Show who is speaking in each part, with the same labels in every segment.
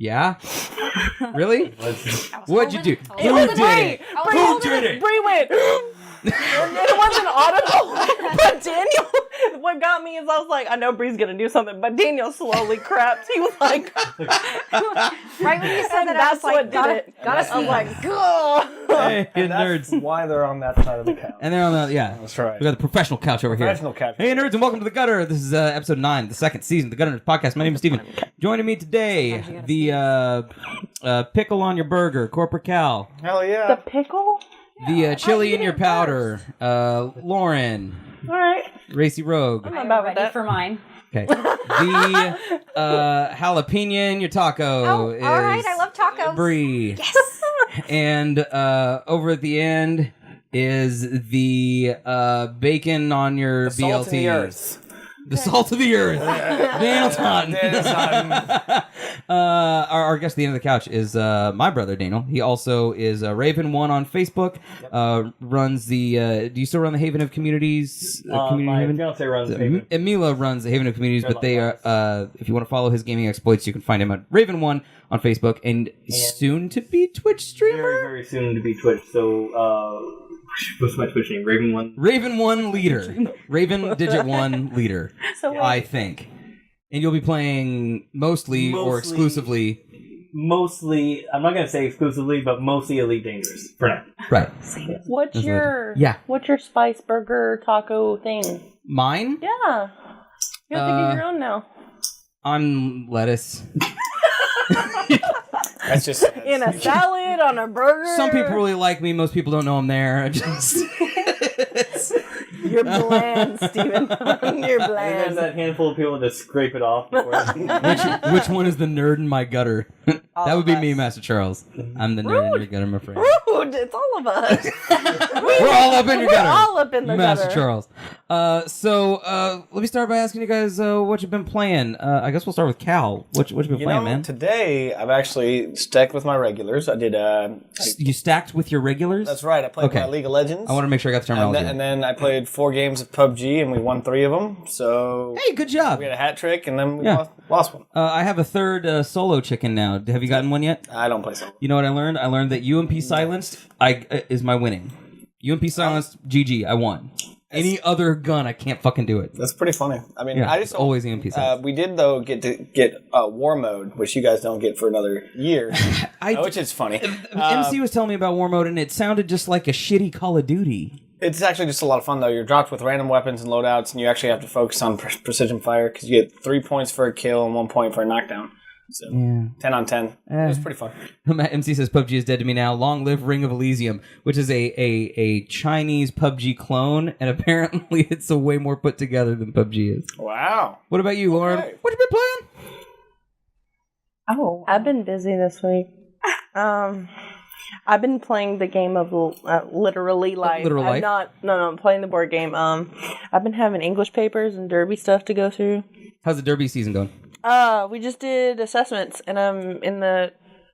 Speaker 1: Yeah? Really? What'd you do?
Speaker 2: Who did it?
Speaker 1: Who did it?
Speaker 2: Bree went. It wasn't audible, but Daniel, what got me is I was like, I know Bree's gonna do something, but Daniel slowly crept. He was like,
Speaker 3: right when you said that,
Speaker 2: that's what did it.
Speaker 3: Gotta
Speaker 2: I was like, go.
Speaker 1: Hey, you nerds.
Speaker 4: Why they're on that side of the couch.
Speaker 1: And they're on the, yeah.
Speaker 4: That's right.
Speaker 1: We got the professional couch over
Speaker 4: Professional
Speaker 1: here.
Speaker 4: couch.
Speaker 1: Hey, nerds, and welcome to The Gutter. This is episode 9, the second season of The Gutter Nerds Podcast. My name is Steven. Joining me today, the pickle on your burger, Corporate Cal.
Speaker 4: Hell yeah.
Speaker 2: The pickle?
Speaker 1: The chili in your powder, Lauren.
Speaker 2: All right.
Speaker 1: Racy Rogue.
Speaker 2: I'm
Speaker 3: I'm
Speaker 2: about with
Speaker 3: ready
Speaker 2: that.
Speaker 3: for mine.
Speaker 1: Okay. The jalapeno in your taco
Speaker 3: Oh,
Speaker 1: is
Speaker 3: all right. I love tacos.
Speaker 1: Bree.
Speaker 3: Yes.
Speaker 1: And over at the end is the bacon on your
Speaker 4: The salt
Speaker 1: BLT.
Speaker 4: of the earth.
Speaker 1: The salt of the earth. Daniel Totten. Our guest at the end of the couch is my brother, Daniel. He also is Raven1 on Facebook. Runs the... do you still run the Haven of Communities?
Speaker 4: My fiance runs Haven.
Speaker 1: Emila runs the Haven of Communities, but they are... if you want to follow his gaming exploits, you can find him at Raven1 on Facebook, and soon to be Twitch streamer.
Speaker 5: Very, very soon to be Twitch. So, what's my Twitch name? Raven1?
Speaker 1: Raven1 leader. Raven digit 1 leader.
Speaker 2: So
Speaker 1: I think. And you'll be playing mostly or exclusively.
Speaker 5: Mostly, I'm not going to say exclusively, but mostly Elite Dangerous for now.
Speaker 1: Right.
Speaker 2: what's your spice burger taco thing?
Speaker 1: Mine?
Speaker 2: Yeah. You have to get your own now.
Speaker 1: On lettuce.
Speaker 4: That's just
Speaker 2: In a salad, on a burger.
Speaker 1: Some people really like me. Most people don't know I'm there.
Speaker 2: You're bland, Steven. You're
Speaker 5: There's
Speaker 2: bland.
Speaker 5: that handful of people that scrape it off before
Speaker 1: Which one is the nerd in my gutter? That would be
Speaker 2: of
Speaker 1: me,
Speaker 2: us.
Speaker 1: Master Charles. I'm the nerd in your gutter, my friend.
Speaker 2: Rude. It's all of us.
Speaker 1: We're all up in your gutter.
Speaker 2: We're all up in the
Speaker 1: Master
Speaker 2: gutter.
Speaker 1: Charles. So let me start by asking you guys what you've been playing. I guess we'll start with Cal. What you been playing, man?
Speaker 4: Today I've actually stuck with my regulars. I did.
Speaker 1: You stacked with your regulars?
Speaker 4: That's right. I played
Speaker 1: Okay.
Speaker 4: my League of Legends.
Speaker 1: I want to make sure I got the terminology.
Speaker 4: and then I played 4 games of PUBG, and we won 3 of them. So
Speaker 1: Hey, good job.
Speaker 4: we had a hat trick, and then we
Speaker 1: Yeah.
Speaker 4: lost one.
Speaker 1: I have a third solo chicken now. Have you gotten one yet?
Speaker 4: I don't play solo.
Speaker 1: You know what I learned? I learned that UMP silenced is my winning. UMP silenced, GG, I won. Any other gun, I can't fucking do it.
Speaker 4: That's pretty funny. I mean,
Speaker 1: Yeah,
Speaker 4: I
Speaker 1: it's
Speaker 4: just
Speaker 1: always UMP silenced.
Speaker 4: we did though get war mode, which you guys don't get for another year, which is funny.
Speaker 1: MC was telling me about war mode, and it sounded just like a shitty Call of Duty.
Speaker 4: It's actually just a lot of fun though. You're dropped with random weapons and loadouts, and you actually have to focus on precision fire because you get 3 points for a kill and 1 point for a knockdown. So 10 on 10. It was pretty fun.
Speaker 1: MC says PUBG is dead to me now. Long live Ring of Elysium, which is a Chinese PUBG clone, and apparently it's a way more put together than PUBG is.
Speaker 4: Wow.
Speaker 1: What about you, Lauren?
Speaker 4: Okay.
Speaker 1: What have you been playing?
Speaker 2: Oh, I've been busy this week. I've been playing the game of literally life.
Speaker 1: Literal life?
Speaker 2: I'm playing the board game. I've been having English papers and Derby stuff to go through.
Speaker 1: How's the Derby season going?
Speaker 2: We just did assessments, and I'm in the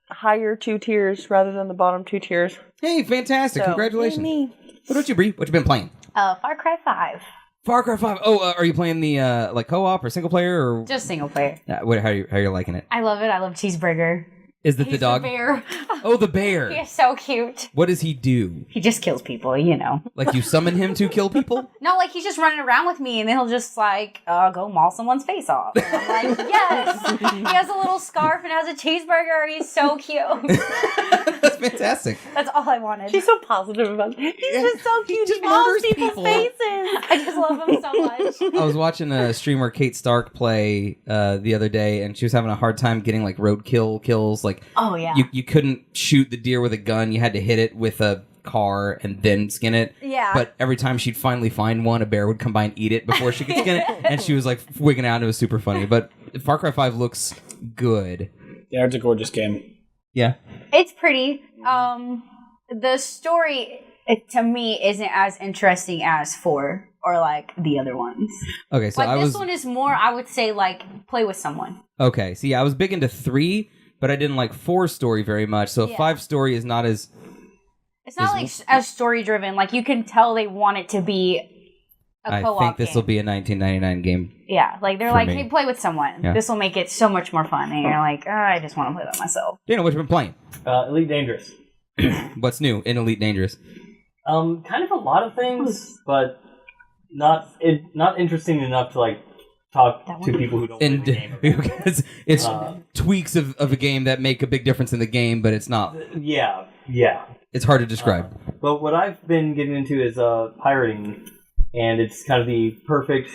Speaker 2: higher 2 tiers rather than the bottom 2 tiers.
Speaker 1: Hey, fantastic.
Speaker 2: So,
Speaker 1: Congratulations.
Speaker 2: yay me.
Speaker 1: What about you, Bree? What you been playing?
Speaker 3: Far Cry 5.
Speaker 1: Far Cry 5. Oh, are you playing the like co-op or single player? Or
Speaker 3: Just single player.
Speaker 1: how are you liking it?
Speaker 3: I love it. I love Cheeseburger.
Speaker 1: Is it
Speaker 3: He's
Speaker 1: the dog?
Speaker 3: bear.
Speaker 1: Oh, the bear.
Speaker 3: He is so cute.
Speaker 1: What does he do?
Speaker 3: He just kills people, you know.
Speaker 1: Like you summon him to kill people?
Speaker 3: No, like he's just running around with me, and then he'll just like go maul someone's face off. And I'm like, yes. He has a little scarf and has a cheeseburger. He's so cute.
Speaker 1: That's fantastic.
Speaker 3: That's all I wanted.
Speaker 2: She's so positive about it. He's just so cute.
Speaker 1: just
Speaker 2: He mauls
Speaker 1: murders
Speaker 2: people's
Speaker 1: people.
Speaker 2: faces.
Speaker 3: I just love him so much.
Speaker 1: I was watching a streamer, Kate Stark, play the other day, and she was having a hard time getting like roadkill kills. Like,
Speaker 3: Oh yeah.
Speaker 1: you couldn't shoot the deer with a gun. You had to hit it with a car and then skin it.
Speaker 3: Yeah.
Speaker 1: But every time she'd finally find one, a bear would come by and eat it before she could skin it. And she was like wigging out. It was super funny. But Far Cry 5 looks good.
Speaker 4: Yeah, it's a gorgeous game.
Speaker 1: Yeah.
Speaker 3: It's pretty. The story to me isn't as interesting as 4 or like the other ones.
Speaker 1: Okay, so
Speaker 3: Like this one is more, I would say, like play with someone.
Speaker 1: Okay, see, I was big into 3, but I didn't like 4's story very much. So 5's story is not as...
Speaker 3: It's not like as story driven. Like you can tell they want it to be
Speaker 1: I
Speaker 3: co-op
Speaker 1: think this will
Speaker 3: game.
Speaker 1: be a 1999 game.
Speaker 3: Yeah, like they're
Speaker 1: for
Speaker 3: like,
Speaker 1: me.
Speaker 3: hey, play with someone.
Speaker 1: Yeah.
Speaker 3: This will make it so much more fun. And you're like, I just want to play by myself.
Speaker 1: Dana, what you been playing?
Speaker 5: Elite Dangerous.
Speaker 1: What's new in Elite Dangerous?
Speaker 5: Kind of a lot of things, but not interesting enough to like talk to people who don't play the game.
Speaker 1: Because it's tweaks of a game that make a big difference in the game, but it's not.
Speaker 5: Yeah.
Speaker 1: It's hard to describe.
Speaker 5: But what I've been getting into is pirating, and it's kind of the perfect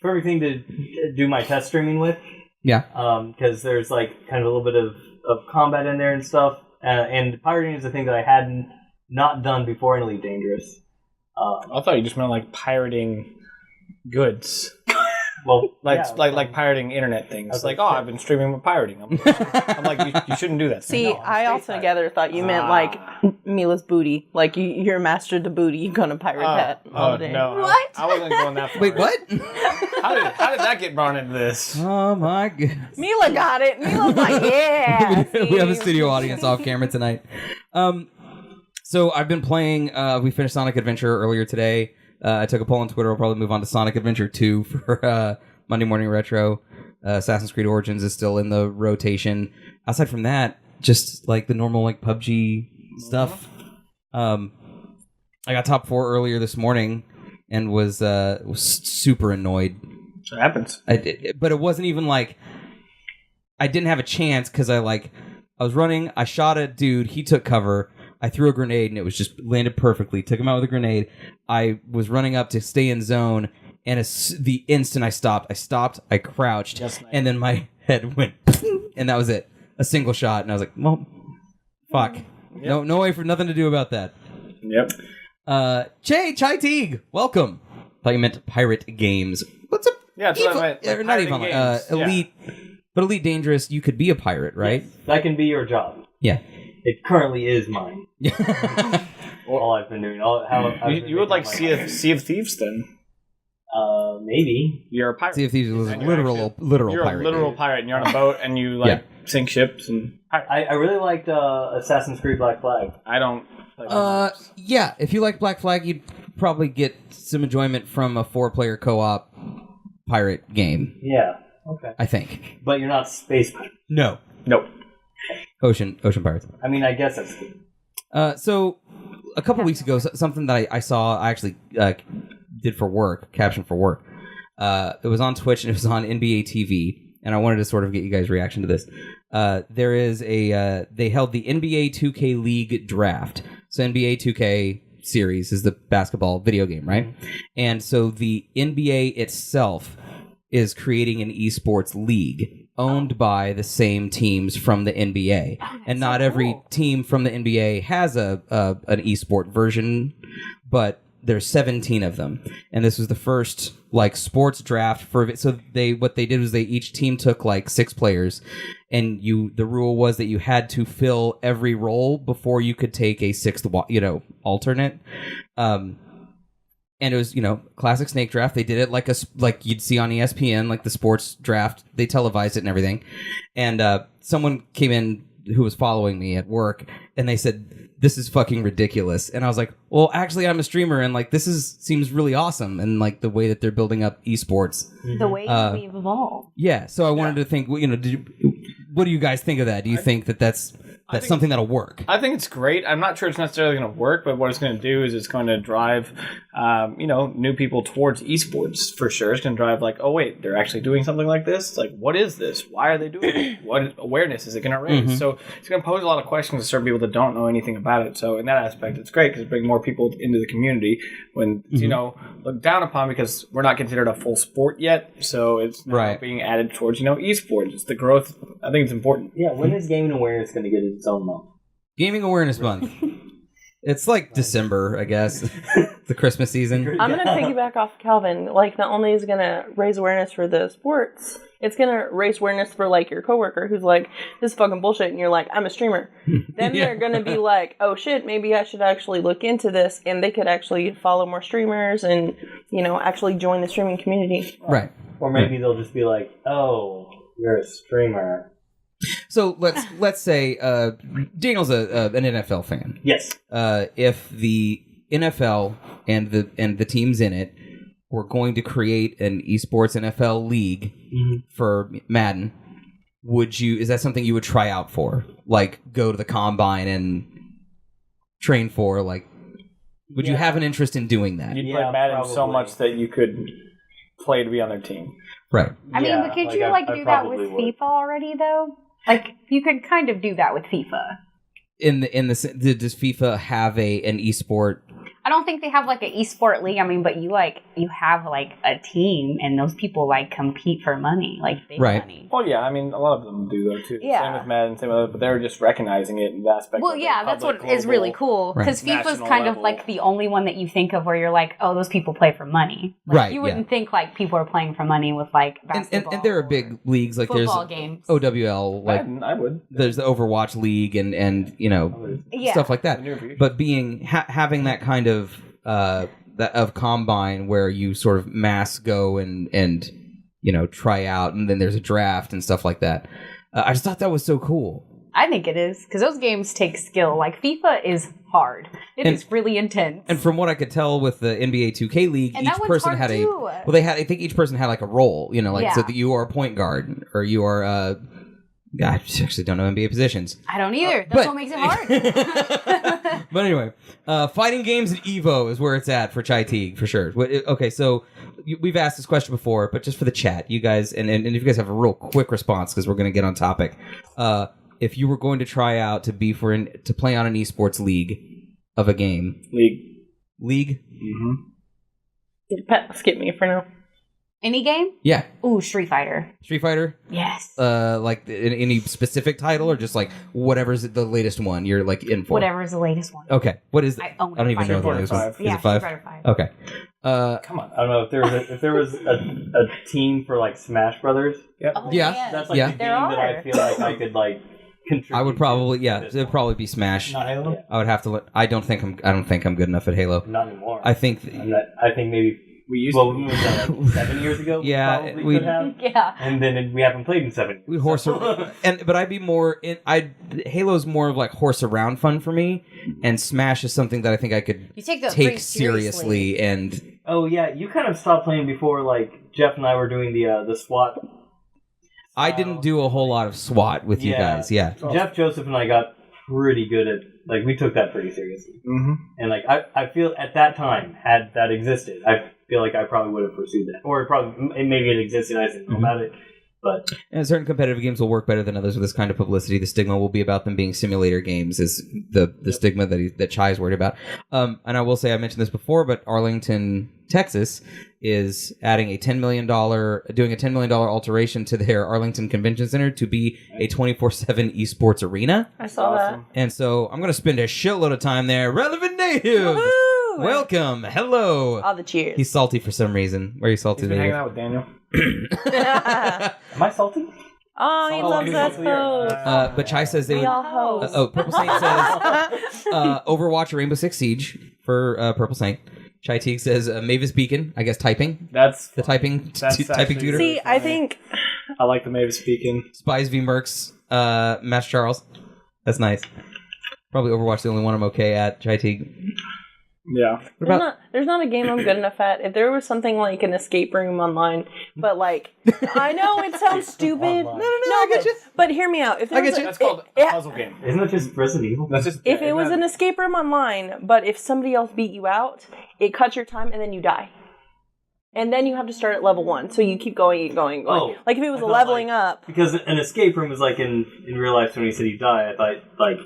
Speaker 5: thing to do my test streaming with.
Speaker 1: Yeah.
Speaker 5: Because there's like kind of a little bit of combat in there and stuff, and pirating is a thing that I hadn't not done before in Elite Dangerous.
Speaker 4: I thought you just meant like pirating goods.
Speaker 5: Well,
Speaker 4: like pirating internet things. Like, I've been streaming with pirating. I'm like, you shouldn't do that.
Speaker 2: See,
Speaker 5: No,
Speaker 2: I altogether thought you meant like Mila's booty. Like you're mastered the booty. You're gonna pirate that all day.
Speaker 4: No,
Speaker 3: What?
Speaker 4: I wasn't going that far.
Speaker 1: Wait, what?
Speaker 4: How did that get brought into this?
Speaker 1: Oh my goodness.
Speaker 2: Mila got it. Mila's like, yeah.
Speaker 1: We have a studio audience off camera tonight. So I've been playing. We finished Sonic Adventure earlier today. I took a poll on Twitter. We'll probably move on to Sonic Adventure 2 for Monday Morning Retro. Assassin's Creed Origins is still in the rotation. Aside from that, just like the normal like PUBG stuff. I got top 4 earlier this morning and was super annoyed.
Speaker 4: It happens.
Speaker 1: But it wasn't even like I didn't have a chance because I was running. I shot a dude. He took cover. I threw a grenade and it was just landed perfectly. Took him out with a grenade. I was running up to stay in zone, and the instant I stopped. I crouched, and then my head went, and that was it. A single shot, and I was like, well, fuck. Yep. No way for nothing to do about that.
Speaker 4: Yep.
Speaker 1: Chai Teague, welcome. Thought you meant pirate games. What's up?
Speaker 4: Yeah, that's what I meant. Like
Speaker 1: Not even
Speaker 4: games.
Speaker 1: Elite, but Elite Dangerous. You could be a pirate, right?
Speaker 5: Yes, that can be your job.
Speaker 1: Yeah.
Speaker 5: It currently is mine. All I've been doing.
Speaker 4: You would like Sea of Thieves then?
Speaker 5: Maybe.
Speaker 4: You're a pirate.
Speaker 1: Sea of Thieves is a literal
Speaker 4: You're
Speaker 1: pirate.
Speaker 4: a literal pirate, and you're on a boat, and you sink ships and.
Speaker 5: I really liked Assassin's Creed Black Flag.
Speaker 4: I don't.
Speaker 1: Yeah. If you like Black Flag, you'd probably get some enjoyment from a 4-player co-op pirate game.
Speaker 5: Yeah. Okay.
Speaker 1: I think.
Speaker 5: But you're not space pirates.
Speaker 1: No.
Speaker 4: Nope.
Speaker 1: Ocean pirates.
Speaker 5: I mean, I guess that's good.
Speaker 1: So a couple weeks ago, something that I saw, I actually did for work, captioned for work. It was on Twitch and it was on NBA TV, and I wanted to sort of get you guys' reaction to this. There is they held the NBA 2K League draft. So NBA 2K series is the basketball video game, right? And so the NBA itself is creating an esports league owned by the same teams from the NBA. And not every team from the NBA has an esport version, but there's 17 of them. And this was the first like sports draft for it. So what they did was each team took like 6 players, and the rule was that you had to fill every role before you could take a 6th alternate. And it was, classic snake draft. They did it like you'd see on ESPN, like the sports draft. They televised it and everything. And someone came in who was following me at work, and they said, "This is fucking ridiculous." And I was like, "Well, actually, I'm a streamer, and like seems really awesome, and like the way that they're building up esports,
Speaker 3: The way we've evolved.
Speaker 1: Yeah. So I wanted to think, what do you guys think of that? Do you think that's something that'll work?
Speaker 4: I think it's great. I'm not sure it's necessarily going to work, but what it's going to do is it's going to drive, new people towards esports for sure. It's going to drive like, oh wait, they're actually doing something like this. Like, what is this? Why are they doing it? What awareness is it going to raise? Mm-hmm. So it's going to pose a lot of questions to certain people that don't know anything about it. So in that aspect, it's great because it brings more people into the community when it's, looked down upon because we're not considered a full sport yet. So it's now being added towards, esports. It's the growth. I think it's important.
Speaker 5: Yeah. When is gaming awareness going to get its own month?
Speaker 1: Gaming Awareness Month. It's like December, I guess. The Christmas season.
Speaker 2: I'm going to piggyback off Calvin. Like, not only is it going to raise awareness for the sports, it's going to raise awareness for, like, your coworker who's like, this is fucking bullshit, and you're like, I'm a streamer. Then they're going to be like, oh shit, maybe I should actually look into this, and they could actually follow more streamers and, actually join the streaming community.
Speaker 1: Right.
Speaker 5: Or maybe they'll just be like, oh, you're a streamer.
Speaker 1: So let's say Daniel's an NFL fan.
Speaker 5: Yes.
Speaker 1: If the NFL and the teams in it were going to create an esports NFL league for Madden, is that something you would try out for? Like, go to the combine and train for? Like, would you have an interest in doing that?
Speaker 4: You'd play Madden so much that you could play to be on their team.
Speaker 1: Right.
Speaker 3: I mean, but could you do that with FIFA already, though? Like, you could kind of do that with FIFA.
Speaker 1: Does FIFA have an esport?
Speaker 3: I don't think they have like an esport league. I mean, but you have like a team, and those people like compete for money, like big money.
Speaker 4: Well, yeah, I mean, a lot of them do though too.
Speaker 3: Yeah.
Speaker 4: Same with Madden, same with other, but they're just recognizing it in the aspect.
Speaker 3: Well,
Speaker 4: of
Speaker 3: yeah, that's what is really cool because FIFA's
Speaker 4: national
Speaker 3: kind of
Speaker 4: level.
Speaker 3: like the only one that you think of where you're like, oh, those people play for money. Like,
Speaker 1: Right,
Speaker 3: You wouldn't think like people are playing for money with like basketball.
Speaker 1: And there are big leagues like there's
Speaker 3: football games.
Speaker 1: OWL, like
Speaker 4: Madden, I would.
Speaker 1: there's the Overwatch League and stuff like that. But having that kind of of combine where you sort of mass go and try out, and then there's a draft and stuff like that. I just thought that was so cool.
Speaker 3: I think it is because those games take skill. Like FIFA is hard; it is really intense.
Speaker 1: And from what I could tell with the NBA 2K League,
Speaker 3: And
Speaker 1: each
Speaker 3: that one's
Speaker 1: person
Speaker 3: hard
Speaker 1: had
Speaker 3: too.
Speaker 1: I think each person had like a role. So that you are a point guard or you are. I actually don't know NBA positions.
Speaker 3: I don't either. That's what makes it hard.
Speaker 1: But anyway, fighting games and Evo is where it's at for Chai Teague, for sure. Okay, so we've asked this question before, but just for the chat, you guys, and if you guys have a real quick response, because we're going to get on topic. If you were going to try out to play on an esports league of a game. League?
Speaker 2: Mm-hmm. Skip me for now.
Speaker 3: Any game?
Speaker 1: Yeah.
Speaker 3: Ooh, Street Fighter.
Speaker 1: Street Fighter?
Speaker 3: Yes.
Speaker 1: Like any specific title or just like whatever's the latest one you're like in for?
Speaker 3: Whatever's the latest one.
Speaker 1: Okay. What is it?
Speaker 3: I own it.
Speaker 1: I don't even know the latest one.
Speaker 3: Yeah,
Speaker 1: is it 5?
Speaker 3: Street Fighter 5.
Speaker 1: Okay.
Speaker 4: Come on.
Speaker 5: I don't know if there was a team for like Smash Brothers.
Speaker 4: Yep.
Speaker 3: Oh,
Speaker 1: Yeah.
Speaker 3: man.
Speaker 5: That's like the game that I feel like I could like contribute.
Speaker 1: I would probably
Speaker 5: to
Speaker 1: it would probably be Smash.
Speaker 5: Not Halo.
Speaker 1: I would have to. I don't think I'm good enough at Halo.
Speaker 5: Not anymore.
Speaker 1: I think.
Speaker 5: I think maybe.
Speaker 4: We used
Speaker 5: Well, we moved on like 7 years ago.
Speaker 1: Yeah,
Speaker 5: probably
Speaker 1: we-
Speaker 5: could have.
Speaker 3: Yeah.
Speaker 5: And then we haven't played in 7 years.
Speaker 1: We horse around, but I'd be more in. Halo's more of like horse around fun for me, and Smash is something that I think I could
Speaker 3: You take that pretty
Speaker 1: seriously. And
Speaker 5: Oh yeah, you kind of stopped playing before like Jeff and I were doing the SWAT.
Speaker 1: I didn't do a whole lot of SWAT with you guys. Yeah,
Speaker 5: Jeff, Joseph, and I got pretty good at like we took that pretty seriously.
Speaker 4: Mm-hmm.
Speaker 5: And like I feel at that time had that existed, I feel like I probably would have pursued that, or maybe it existed. I didn't know about it. But
Speaker 1: and certain competitive games will work better than others with this kind of publicity. The stigma will be about them being simulator games, is the stigma that Chai is worried about. And I will say, I mentioned this before, but Arlington, Texas, is adding doing a $10 million alteration to their Arlington Convention Center to be a 24/7 esports arena.
Speaker 2: I saw that.
Speaker 1: And so I'm going to spend a shitload of time there. Relevant Native,
Speaker 2: Woohoo!
Speaker 1: welcome, hello.
Speaker 2: All the cheers.
Speaker 1: He's salty for some reason. Where are you salty?
Speaker 4: He's been hanging
Speaker 1: Native?
Speaker 4: out with Daniel.
Speaker 5: am I salty?
Speaker 2: Oh, he loves
Speaker 4: he's
Speaker 2: us
Speaker 4: also here.
Speaker 2: both.
Speaker 1: But Chai says they
Speaker 2: We
Speaker 1: would.
Speaker 2: all host.
Speaker 1: Purple Saint says Overwatch or Rainbow Six Siege for Purple Saint. Chai Teague says Mavis Beacon. I guess typing.
Speaker 4: That's
Speaker 1: The typing
Speaker 4: That's
Speaker 1: typing
Speaker 4: actually-
Speaker 1: tutor.
Speaker 2: See, I think
Speaker 4: I like the Mavis speaking.
Speaker 1: Spies v Mercs. Master Charles. That's nice. Probably Overwatch the only one I'm okay at. Chai Teague.
Speaker 4: Yeah.
Speaker 2: there's not a game I'm good enough at. If there was something like an escape room online, but like I know it sounds stupid.
Speaker 5: Online.
Speaker 1: I get you.
Speaker 2: But hear me out. If there
Speaker 1: I get
Speaker 2: was
Speaker 1: you.
Speaker 2: a-
Speaker 4: That's called a puzzle game.
Speaker 5: Isn't it just Resident Evil?
Speaker 4: That's just
Speaker 2: if it was an escape room online, but if somebody else beat you out, it cuts your time and then you die. And then you have to start at level 1. So you keep going.
Speaker 5: Oh,
Speaker 2: Like if it was
Speaker 5: I
Speaker 2: a
Speaker 5: thought,
Speaker 2: leveling
Speaker 5: like,
Speaker 2: up.
Speaker 5: Because an escape room is like in real life. When you said you die, I thought like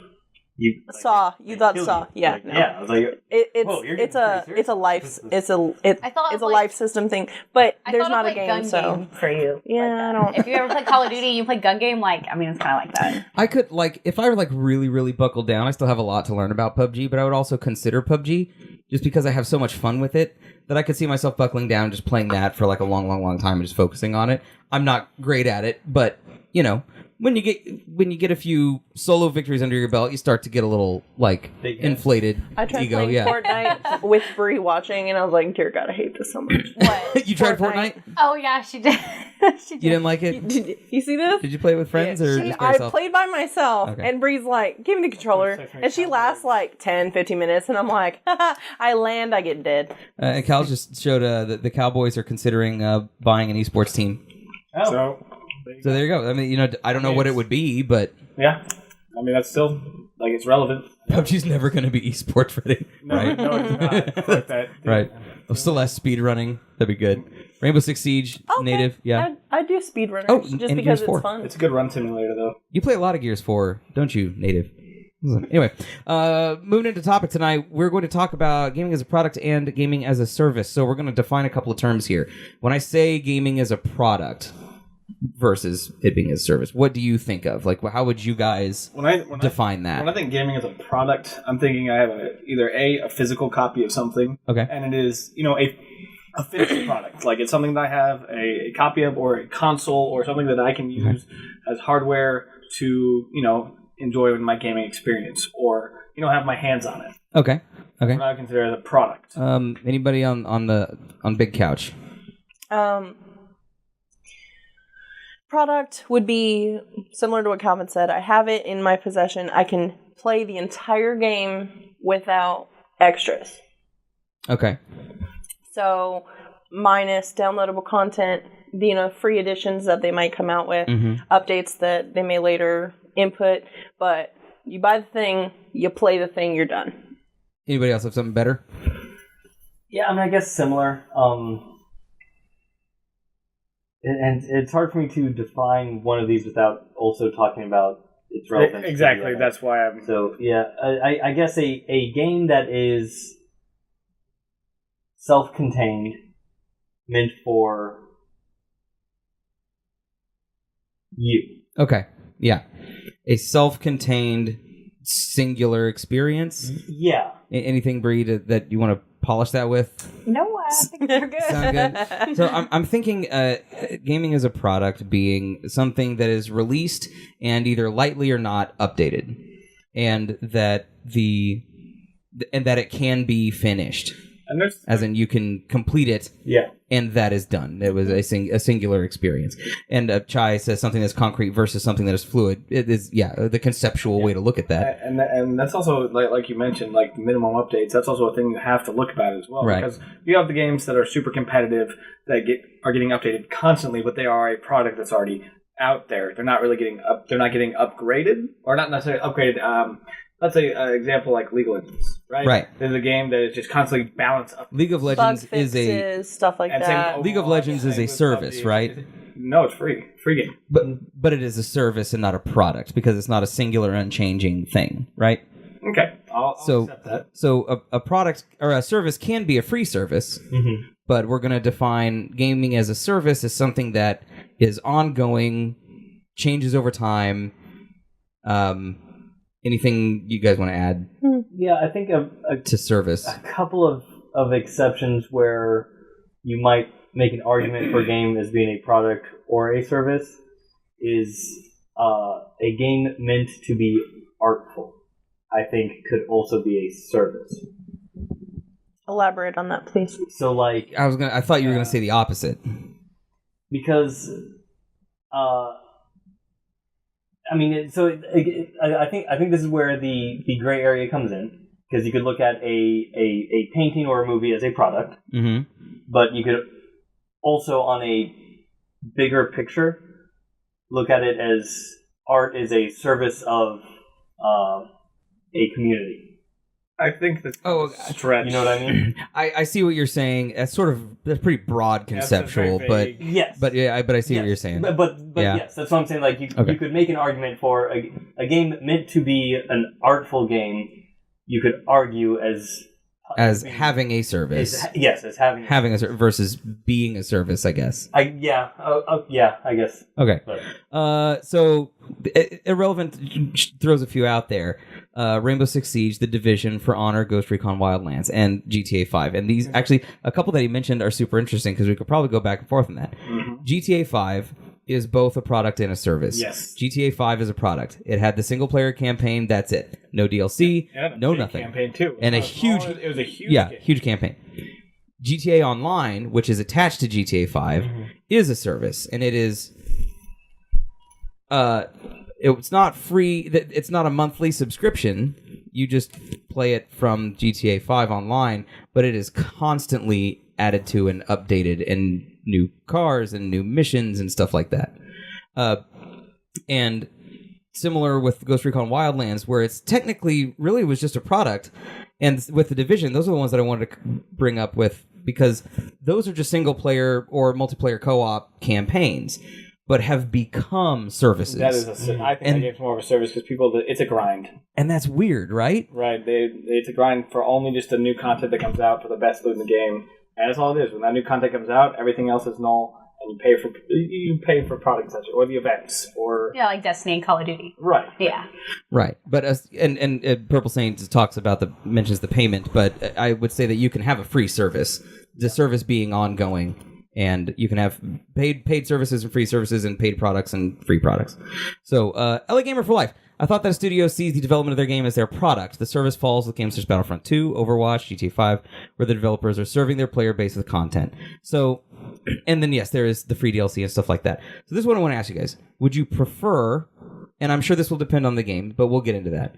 Speaker 5: you like,
Speaker 2: Saw. You thought
Speaker 5: killed
Speaker 2: Saw.
Speaker 5: you.
Speaker 2: Yeah.
Speaker 5: Like,
Speaker 2: No.
Speaker 5: yeah. I was like, whoa, you're
Speaker 2: It's
Speaker 5: getting
Speaker 2: a
Speaker 5: pretty
Speaker 2: it's a life
Speaker 5: serious.
Speaker 3: I thought it
Speaker 2: it's a
Speaker 3: was
Speaker 2: life system thing. But
Speaker 3: I
Speaker 2: there's
Speaker 3: thought
Speaker 2: not
Speaker 3: it
Speaker 2: a
Speaker 3: was
Speaker 2: game,
Speaker 3: gun
Speaker 2: so
Speaker 3: game for you.
Speaker 2: yeah, I don't.
Speaker 3: If you ever play Call of Duty and you play gun game, like I mean, it's kind of like that.
Speaker 1: I could if I were really, really buckled down. I still have a lot to learn about PUBG, but I would also consider PUBG just because I have so much fun with it that I could see myself buckling down, just playing that for like a long, long, long time and just focusing on it. I'm not great at it, but when you get a few solo victories under your belt, you start to get a little like inflated
Speaker 2: I tried
Speaker 1: ego.
Speaker 2: playing
Speaker 1: Yeah.
Speaker 2: Fortnite with Bree watching, and I was like, dear God, I hate this so much.
Speaker 3: What?
Speaker 1: You tried Fortnite?
Speaker 3: Oh yeah, she did. She
Speaker 1: You
Speaker 3: did.
Speaker 1: didn't like it?
Speaker 2: Did you see this?
Speaker 1: Did you play it with friends or just by
Speaker 2: I
Speaker 1: yourself?
Speaker 2: played by myself,
Speaker 1: Okay.
Speaker 2: and Bree's like, give me the controller. And she lasts like 10, 15 minutes, and I'm like, I land, I get dead.
Speaker 1: And Cal just showed the Cowboys are considering buying an esports team.
Speaker 5: Oh.
Speaker 4: So,
Speaker 1: So there you go. I mean, I don't know what it would be, but
Speaker 4: yeah. I mean, that's still, like, it's relevant.
Speaker 1: PUBG's never going to be esports ready.
Speaker 4: No,
Speaker 1: Right?
Speaker 4: no, it's not. Fuck that.
Speaker 1: Right. We'll still have speed running. That'd be good. Rainbow Six Siege, native. Yeah.
Speaker 2: I do speedrunners
Speaker 1: Oh,
Speaker 2: just
Speaker 1: and
Speaker 2: because
Speaker 1: Gears
Speaker 2: it's
Speaker 1: 4.
Speaker 2: fun.
Speaker 4: It's a good run simulator, though.
Speaker 1: You play a lot of Gears 4, don't you, native? Anyway, moving into topic tonight, we're going to talk about gaming as a product and gaming as a service. So we're going to define a couple of terms here. When I say gaming as a product versus it being as a service, what do you think of? Like, how would you guys define that?
Speaker 4: When I think gaming as a product, I'm thinking I have either a physical copy of something,
Speaker 1: Okay.
Speaker 4: and it is, a finished product. Like, it's something that I have a copy of, or a console, or something that I can use as hardware to, enjoy with my gaming experience, or, have my hands on it.
Speaker 1: Okay.
Speaker 4: What I consider as a product.
Speaker 1: Anybody on Big Couch?
Speaker 2: Product would be similar to what Calvin said. I have it in my possession. I can play the entire game without extras.
Speaker 1: Okay.
Speaker 2: So, minus downloadable content, free editions that they might come out with, updates that they may later input. But you buy the thing, you play the thing, you're done.
Speaker 1: Anybody else have something better?
Speaker 5: Yeah, I mean, I guess similar. And it's hard for me to define one of these without also talking about its relevance.
Speaker 4: Exactly, that's why I'm...
Speaker 5: So, yeah, I guess a game that is self-contained, meant for you.
Speaker 1: Okay. Yeah. A self-contained singular experience.
Speaker 5: Yeah.
Speaker 1: Anything, Bree, that you want to polish that with?
Speaker 3: No, I think they're good.
Speaker 1: Sound good? So I'm thinking gaming as a product being something that is released and either lightly or not updated, and that it can be finished.
Speaker 4: And
Speaker 1: As in, you can complete it,
Speaker 5: Yeah.
Speaker 1: and that is done. It was a singular experience. And Chai says something that's concrete versus something that is fluid. It is, the conceptual way to look at that.
Speaker 4: And that's also, like you mentioned, like minimum updates. That's also a thing you have to look about as well.
Speaker 1: Right.
Speaker 4: Because you have the games that are super competitive that are getting updated constantly, but they are a product that's already out there. They're not really getting they're not getting upgraded, or not necessarily upgraded. Let's say an example like League of Legends, right?
Speaker 1: Right.
Speaker 4: There's a game that is just constantly balanced up.
Speaker 1: League of Legends
Speaker 2: Bug fixes, stuff like that.
Speaker 1: League of Legends is a service, right?
Speaker 4: No, it's free game.
Speaker 1: But it is a service and not a product because it's not a singular, unchanging thing, right?
Speaker 4: Okay, I'll accept that.
Speaker 1: So a product or a service can be a free service, but we're going to define gaming as a service as something that is ongoing, changes over time. Anything you guys want to add
Speaker 5: Yeah, I think
Speaker 1: to service?
Speaker 5: a couple of exceptions where you might make an argument for a game as being a product or a service is a game meant to be artful. I think could also be a service.
Speaker 2: Elaborate on that, please.
Speaker 5: So, like,
Speaker 1: I thought you were going to say the opposite.
Speaker 5: because I mean, I think this is where the gray area comes in, because you could look at a painting or a movie as a product, but you could also, on a bigger picture, look at it as art is a service of a community.
Speaker 4: I think that's stretch.
Speaker 5: You know what I mean?
Speaker 1: I see what you're saying. That's pretty broad conceptual,
Speaker 4: very vague.
Speaker 5: Yes.
Speaker 1: but I see what you're saying.
Speaker 5: But
Speaker 1: Yeah.
Speaker 5: yes, that's what I'm saying. Like you could make an argument for a game meant to be an artful game. You could argue
Speaker 1: as having a service,
Speaker 5: as having
Speaker 1: a service versus being a service, I guess.
Speaker 5: I guess.
Speaker 1: Okay.
Speaker 5: But
Speaker 1: So irrelevant throws a few out there. Rainbow Six Siege, The Division, For Honor, Ghost Recon Wildlands, and GTA 5. And these, actually, a couple that he mentioned are super interesting because we could probably go back and forth on that. GTA 5 is both a product and a service.
Speaker 5: Yes.
Speaker 1: GTA 5 is a product. It had the single player campaign. That's it. No DLC. No nothing.
Speaker 4: Campaign too.
Speaker 1: And
Speaker 4: It was a huge. Game.
Speaker 1: Huge campaign. GTA Online, which is attached to GTA 5, is a service, and it is. It's not free. It's not a monthly subscription. You just play it from GTA 5 Online, but it is constantly added to and updated, and new cars and new missions and stuff like that. And similar with Ghost Recon Wildlands, where it's technically really was just a product. And with The Division, those are the ones that I wanted to bring up with, because those are just single player or multiplayer co-op campaigns, but have become services.
Speaker 4: That is, I think that game's more of a service because it's a grind.
Speaker 1: And that's weird, right?
Speaker 4: Right. It's a grind for only just the new content that comes out for the best loot in the game. And that's all it is. When that new content comes out, everything else is null, and you pay for product essentially, or the events, or
Speaker 3: like Destiny and Call of Duty.
Speaker 4: Right.
Speaker 3: Yeah.
Speaker 1: Right. But and Purple Saints mentions the payment, but I would say that you can have a free service. The service being ongoing. And you can have paid services and free services, and paid products and free products. So, LA Gamer for Life. I thought that a studio sees the development of their game as their product. The service falls with games such as Battlefront 2, Overwatch, GTA 5, where the developers are serving their player base with content. So, and then yes, there is the free DLC and stuff like that. So this is what I want to ask you guys. Would you prefer, and I'm sure this will depend on the game, but we'll get into that.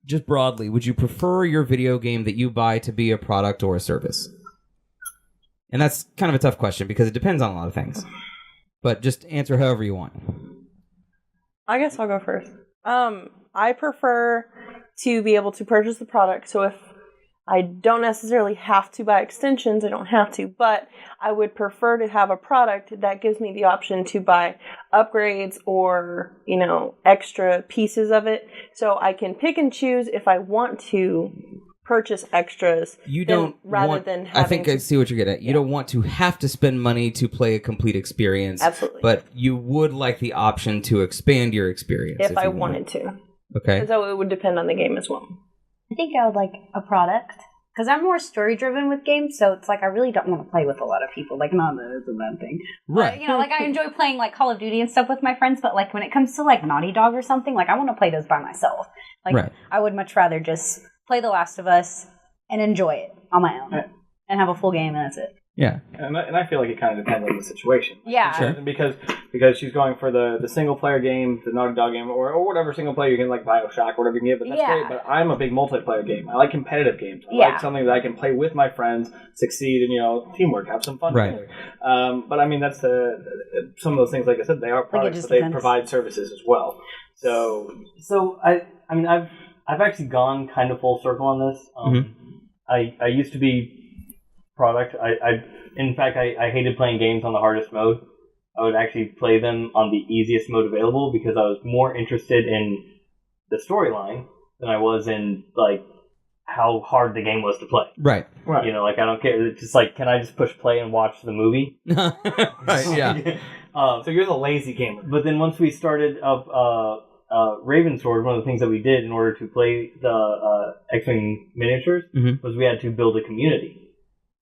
Speaker 1: Just broadly, would you prefer your video game that you buy to be a product or a service? And that's kind of a tough question because it depends on a lot of things. But just answer however you want.
Speaker 2: I guess I'll go first. I prefer to be able to purchase the product. So if I don't necessarily have to buy extensions, I don't have to. But I would prefer to have a product that gives me the option to buy upgrades or, extra pieces of it. So I can pick and choose if I want to purchase extras.
Speaker 1: You don't
Speaker 2: rather than having
Speaker 1: I think I see what you're getting at. You don't want to have to spend money to play a complete experience.
Speaker 2: Absolutely.
Speaker 1: But you would like the option to expand your experience
Speaker 2: if I wanted to.
Speaker 1: Okay.
Speaker 2: So it would depend on the game as well.
Speaker 3: I think I would like a product. Because I'm more story-driven with games, so it's like I really don't want to play with a lot of people. Like, not that it's a bad thing.
Speaker 1: Right.
Speaker 3: But, I enjoy playing, Call of Duty and stuff with my friends, but, when it comes to, Naughty Dog or something, I want to play those by myself.
Speaker 1: Right.
Speaker 3: I would much rather just play The Last of Us and enjoy it on my own. And have a full game, and that's it.
Speaker 1: Yeah.
Speaker 4: And I feel like it kind of depends on the situation.
Speaker 3: Yeah.
Speaker 1: Sure.
Speaker 4: Because she's going for the single player game, the Naughty Dog game, or whatever single player you can, like BioShock, whatever you can get, but that's great. But I'm a big multiplayer game. I like competitive games. I like something that I can play with my friends, succeed, and teamwork, have some fun together. But I mean, that's some of those things. Like I said, they are products, but they provide services as well. So
Speaker 5: I've actually gone kind of full circle on this. I used to be product. In fact, I hated playing games on the hardest mode. I would actually play them on the easiest mode available because I was more interested in the storyline than I was in how hard the game was to play.
Speaker 1: Right.
Speaker 5: I don't care. It's just can I just push play and watch the movie?
Speaker 1: Right. Yeah.
Speaker 4: So you're the lazy gamer.
Speaker 5: But then once we started up Ravensword, one of the things that we did in order to play the X-Wing miniatures was we had to build a community.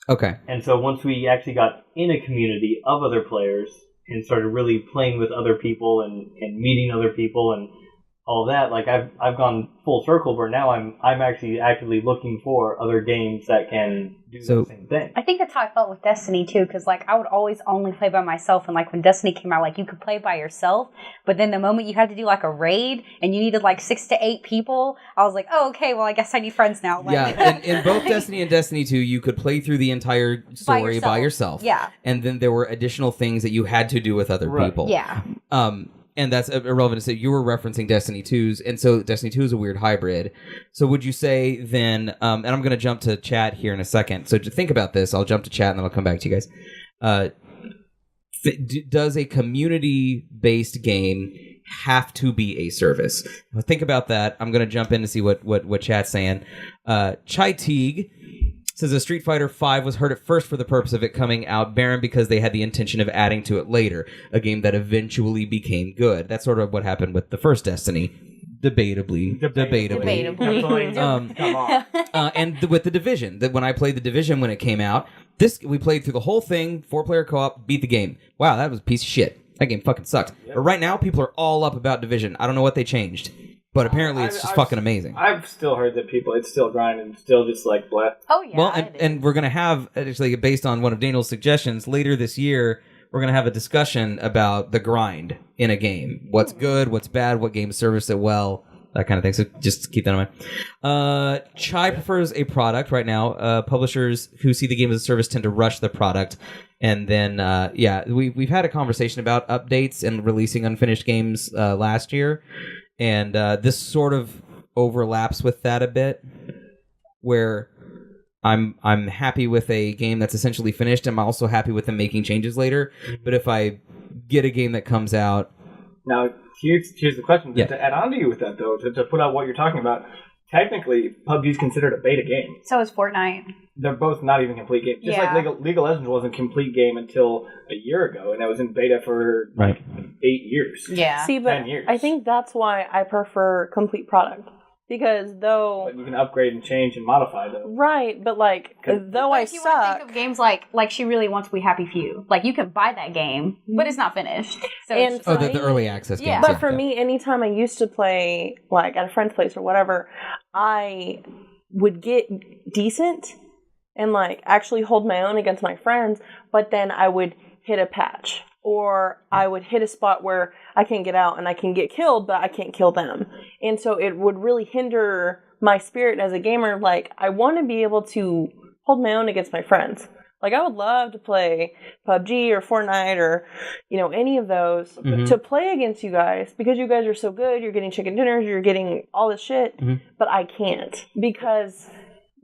Speaker 1: Okay.
Speaker 5: And so once we actually got in a community of other players and started really playing with other people and meeting other people and all that, I've gone full circle where now I'm actually actively looking for other games that can do the same thing.
Speaker 3: I think that's how I felt with Destiny too, because I would always only play by myself, and when Destiny came out, you could play by yourself, but then the moment you had to do a raid and you needed 6 to 8 people, I was like, oh, okay, well I guess I need friends now.
Speaker 1: Yeah, in both Destiny and Destiny 2, you could play through the entire story by yourself.
Speaker 3: Yeah.
Speaker 1: And then there were additional things that you had to do with other people.
Speaker 3: Yeah.
Speaker 1: And that's irrelevant to say you were referencing Destiny 2's, and so Destiny 2 is a weird hybrid. So would you say then, and I'm going to jump to chat here in a second, so to think about this, I'll jump to chat and then I'll come back to you guys. Does a community-based game have to be a service? Now, think about that. I'm going to jump in to see what chat's saying. Chai Teague says a Street Fighter V was hurt at first for the purpose of it coming out barren because they had the intention of adding to it later, a game that eventually became good. That's sort of what happened with the first Destiny. Debatably.
Speaker 4: Come on.
Speaker 1: And with The Division, that when I played The Division when it came out, we played through the whole thing, 4-player co-op, beat the game. Wow, that was a piece of shit. That game fucking sucked. But right now, people are all up about Division. I don't know what they changed, but apparently it's just fucking amazing.
Speaker 4: I've still heard that it's still grinding, still just like bleh.
Speaker 3: Oh yeah.
Speaker 1: Well, and we're gonna have actually based on one of Daniel's suggestions later this year. We're gonna have a discussion about the grind in a game. What's good, what's bad, what games service it well, that kind of thing. So just keep that in mind. Chai prefers a product right now. Publishers who see the game as a service tend to rush the product. And then, we've had a conversation about updates and releasing unfinished games last year. And this sort of overlaps with that a bit, where I'm happy with a game that's essentially finished. I'm also happy with them making changes later. But if I get a game that comes out...
Speaker 4: Now, here's the question. To add on to you with that, though, to put out what you're talking about, technically, PUBG is considered a beta game.
Speaker 3: So is Fortnite.
Speaker 4: They're both not even complete games. Just like League of Legends wasn't a complete game until a year ago, and it was in beta for 8 years.
Speaker 3: Yeah.
Speaker 2: See, but
Speaker 4: 10 years.
Speaker 2: I think that's why I prefer complete product. Because though...
Speaker 4: But you can upgrade and change and modify those.
Speaker 2: Right, but like, though I
Speaker 3: you want to think
Speaker 2: suck...
Speaker 3: of games like She Really Wants to Be Happy Few. Like, you can buy that game, but it's not finished. So
Speaker 2: And
Speaker 3: it's
Speaker 2: for
Speaker 1: the early access games.
Speaker 3: Yeah.
Speaker 2: But for me, anytime I used to play, like, at a friend's place or whatever, I would get decent and, like, actually hold my own against my friends, but then I would hit a patch. Or I would hit a spot where I can get out and I can get killed, but I can't kill them. And so it would really hinder my spirit as a gamer. Like, I want to be able to hold my own against my friends. Like, I would love to play PUBG or Fortnite or, any of those to play against you guys because you guys are so good. You're getting chicken dinners. You're getting all this shit. But I can't because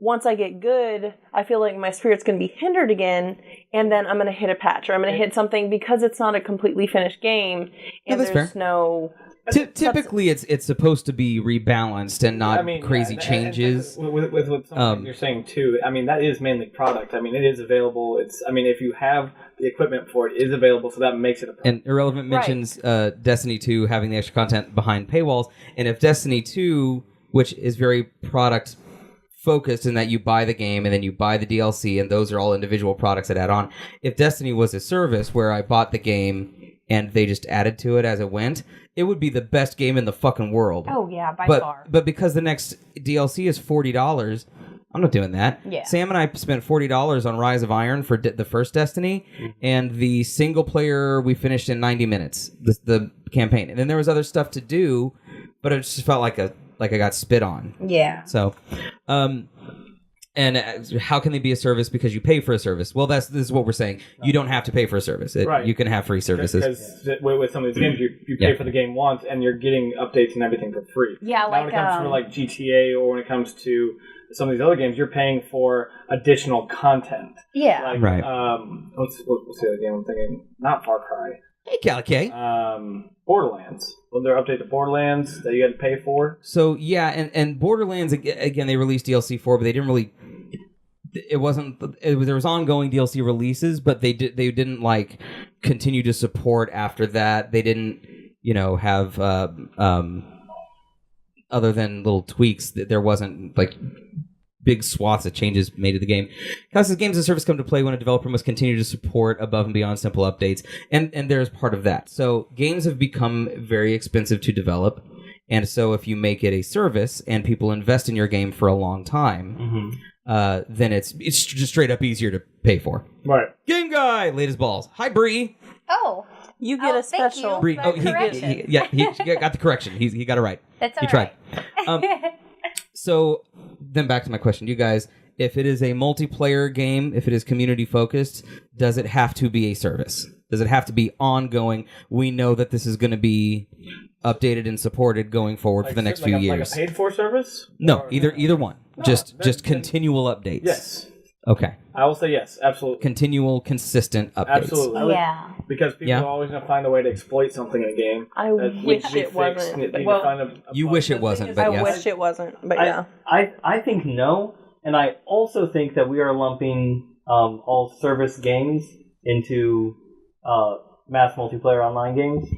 Speaker 2: once I get good, I feel like my spirit's going to be hindered again, and then I'm going to hit a patch or I'm going to hit something because it's not a completely finished game and
Speaker 1: that's
Speaker 2: there's
Speaker 1: fair.
Speaker 2: no...
Speaker 1: Typically, it's supposed to be rebalanced and not crazy changes.
Speaker 4: And with something you're saying too, that is mainly product. It is available. If you have the equipment for it, is available, so that makes it a product.
Speaker 1: And Irrelevant mentions Destiny 2 having the extra content behind paywalls, and if Destiny 2, which is very product focused in that you buy the game and then you buy the DLC, and those are all individual products that add on. If Destiny was a service where I bought the game and they just added to it as it went, it would be the best game in the fucking world.
Speaker 3: Oh, yeah, by far.
Speaker 1: But because the next DLC is $40, I'm not doing that.
Speaker 3: Yeah.
Speaker 1: Sam and I spent $40 on Rise of Iron for the first Destiny, and the single player we finished in 90 minutes, the campaign. And then there was other stuff to do, but it just felt like I got spit on.
Speaker 3: Yeah.
Speaker 1: So, and how can they be a service because you pay for a service? Well, this is what we're saying. You don't have to pay for a service. You can have free services.
Speaker 4: Because with some of these games, you pay for the game once, and you're getting updates and everything for free.
Speaker 3: Yeah,
Speaker 4: when it comes to like GTA or when it comes to some of these other games, you're paying for additional content.
Speaker 3: Yeah.
Speaker 4: Like,
Speaker 1: right.
Speaker 4: What's the other game I'm thinking? Not Far Cry.
Speaker 1: Hey, Calico.
Speaker 4: Borderlands. Was there an update to Borderlands that you had to pay for?
Speaker 1: So, yeah, and Borderlands, again, they released DLC for, but they didn't really... there was ongoing DLC releases, but they didn't like continue to support after that. They didn't, have other than little tweaks. There wasn't like big swaths of changes made to the game. Because games as a service come to play when a developer must continue to support above and beyond simple updates, and there's part of that. So games have become very expensive to develop, and so if you make it a service and people invest in your game for a long time, then it's just straight up easier to pay for.
Speaker 4: Right.
Speaker 1: Game guy, late as balls. Hi, Bree.
Speaker 3: Oh.
Speaker 2: You get a special...
Speaker 1: Bree. Oh, he got the correction. He got it right.
Speaker 3: That's all
Speaker 1: he tried.
Speaker 3: Right.
Speaker 1: So then back to my question, you guys. If it is a multiplayer game, if it is community focused, does it have to be a service? Does it have to be ongoing? We know that this is going to be updated and supported going forward for the next few years.
Speaker 4: Like a paid for service?
Speaker 1: No, either one.
Speaker 4: No,
Speaker 1: just continual updates.
Speaker 4: Yes.
Speaker 1: Okay.
Speaker 4: I will say yes, absolutely.
Speaker 1: Continual, consistent updates.
Speaker 4: Absolutely.
Speaker 3: Yeah.
Speaker 4: Because people are always going to find a way to exploit something in a game.
Speaker 2: I wish it wasn't.
Speaker 1: You wish it wasn't, but
Speaker 2: I
Speaker 1: yes.
Speaker 2: wish it wasn't, but yeah.
Speaker 5: I think no, and I also think that we are lumping all service games into mass multiplayer online games.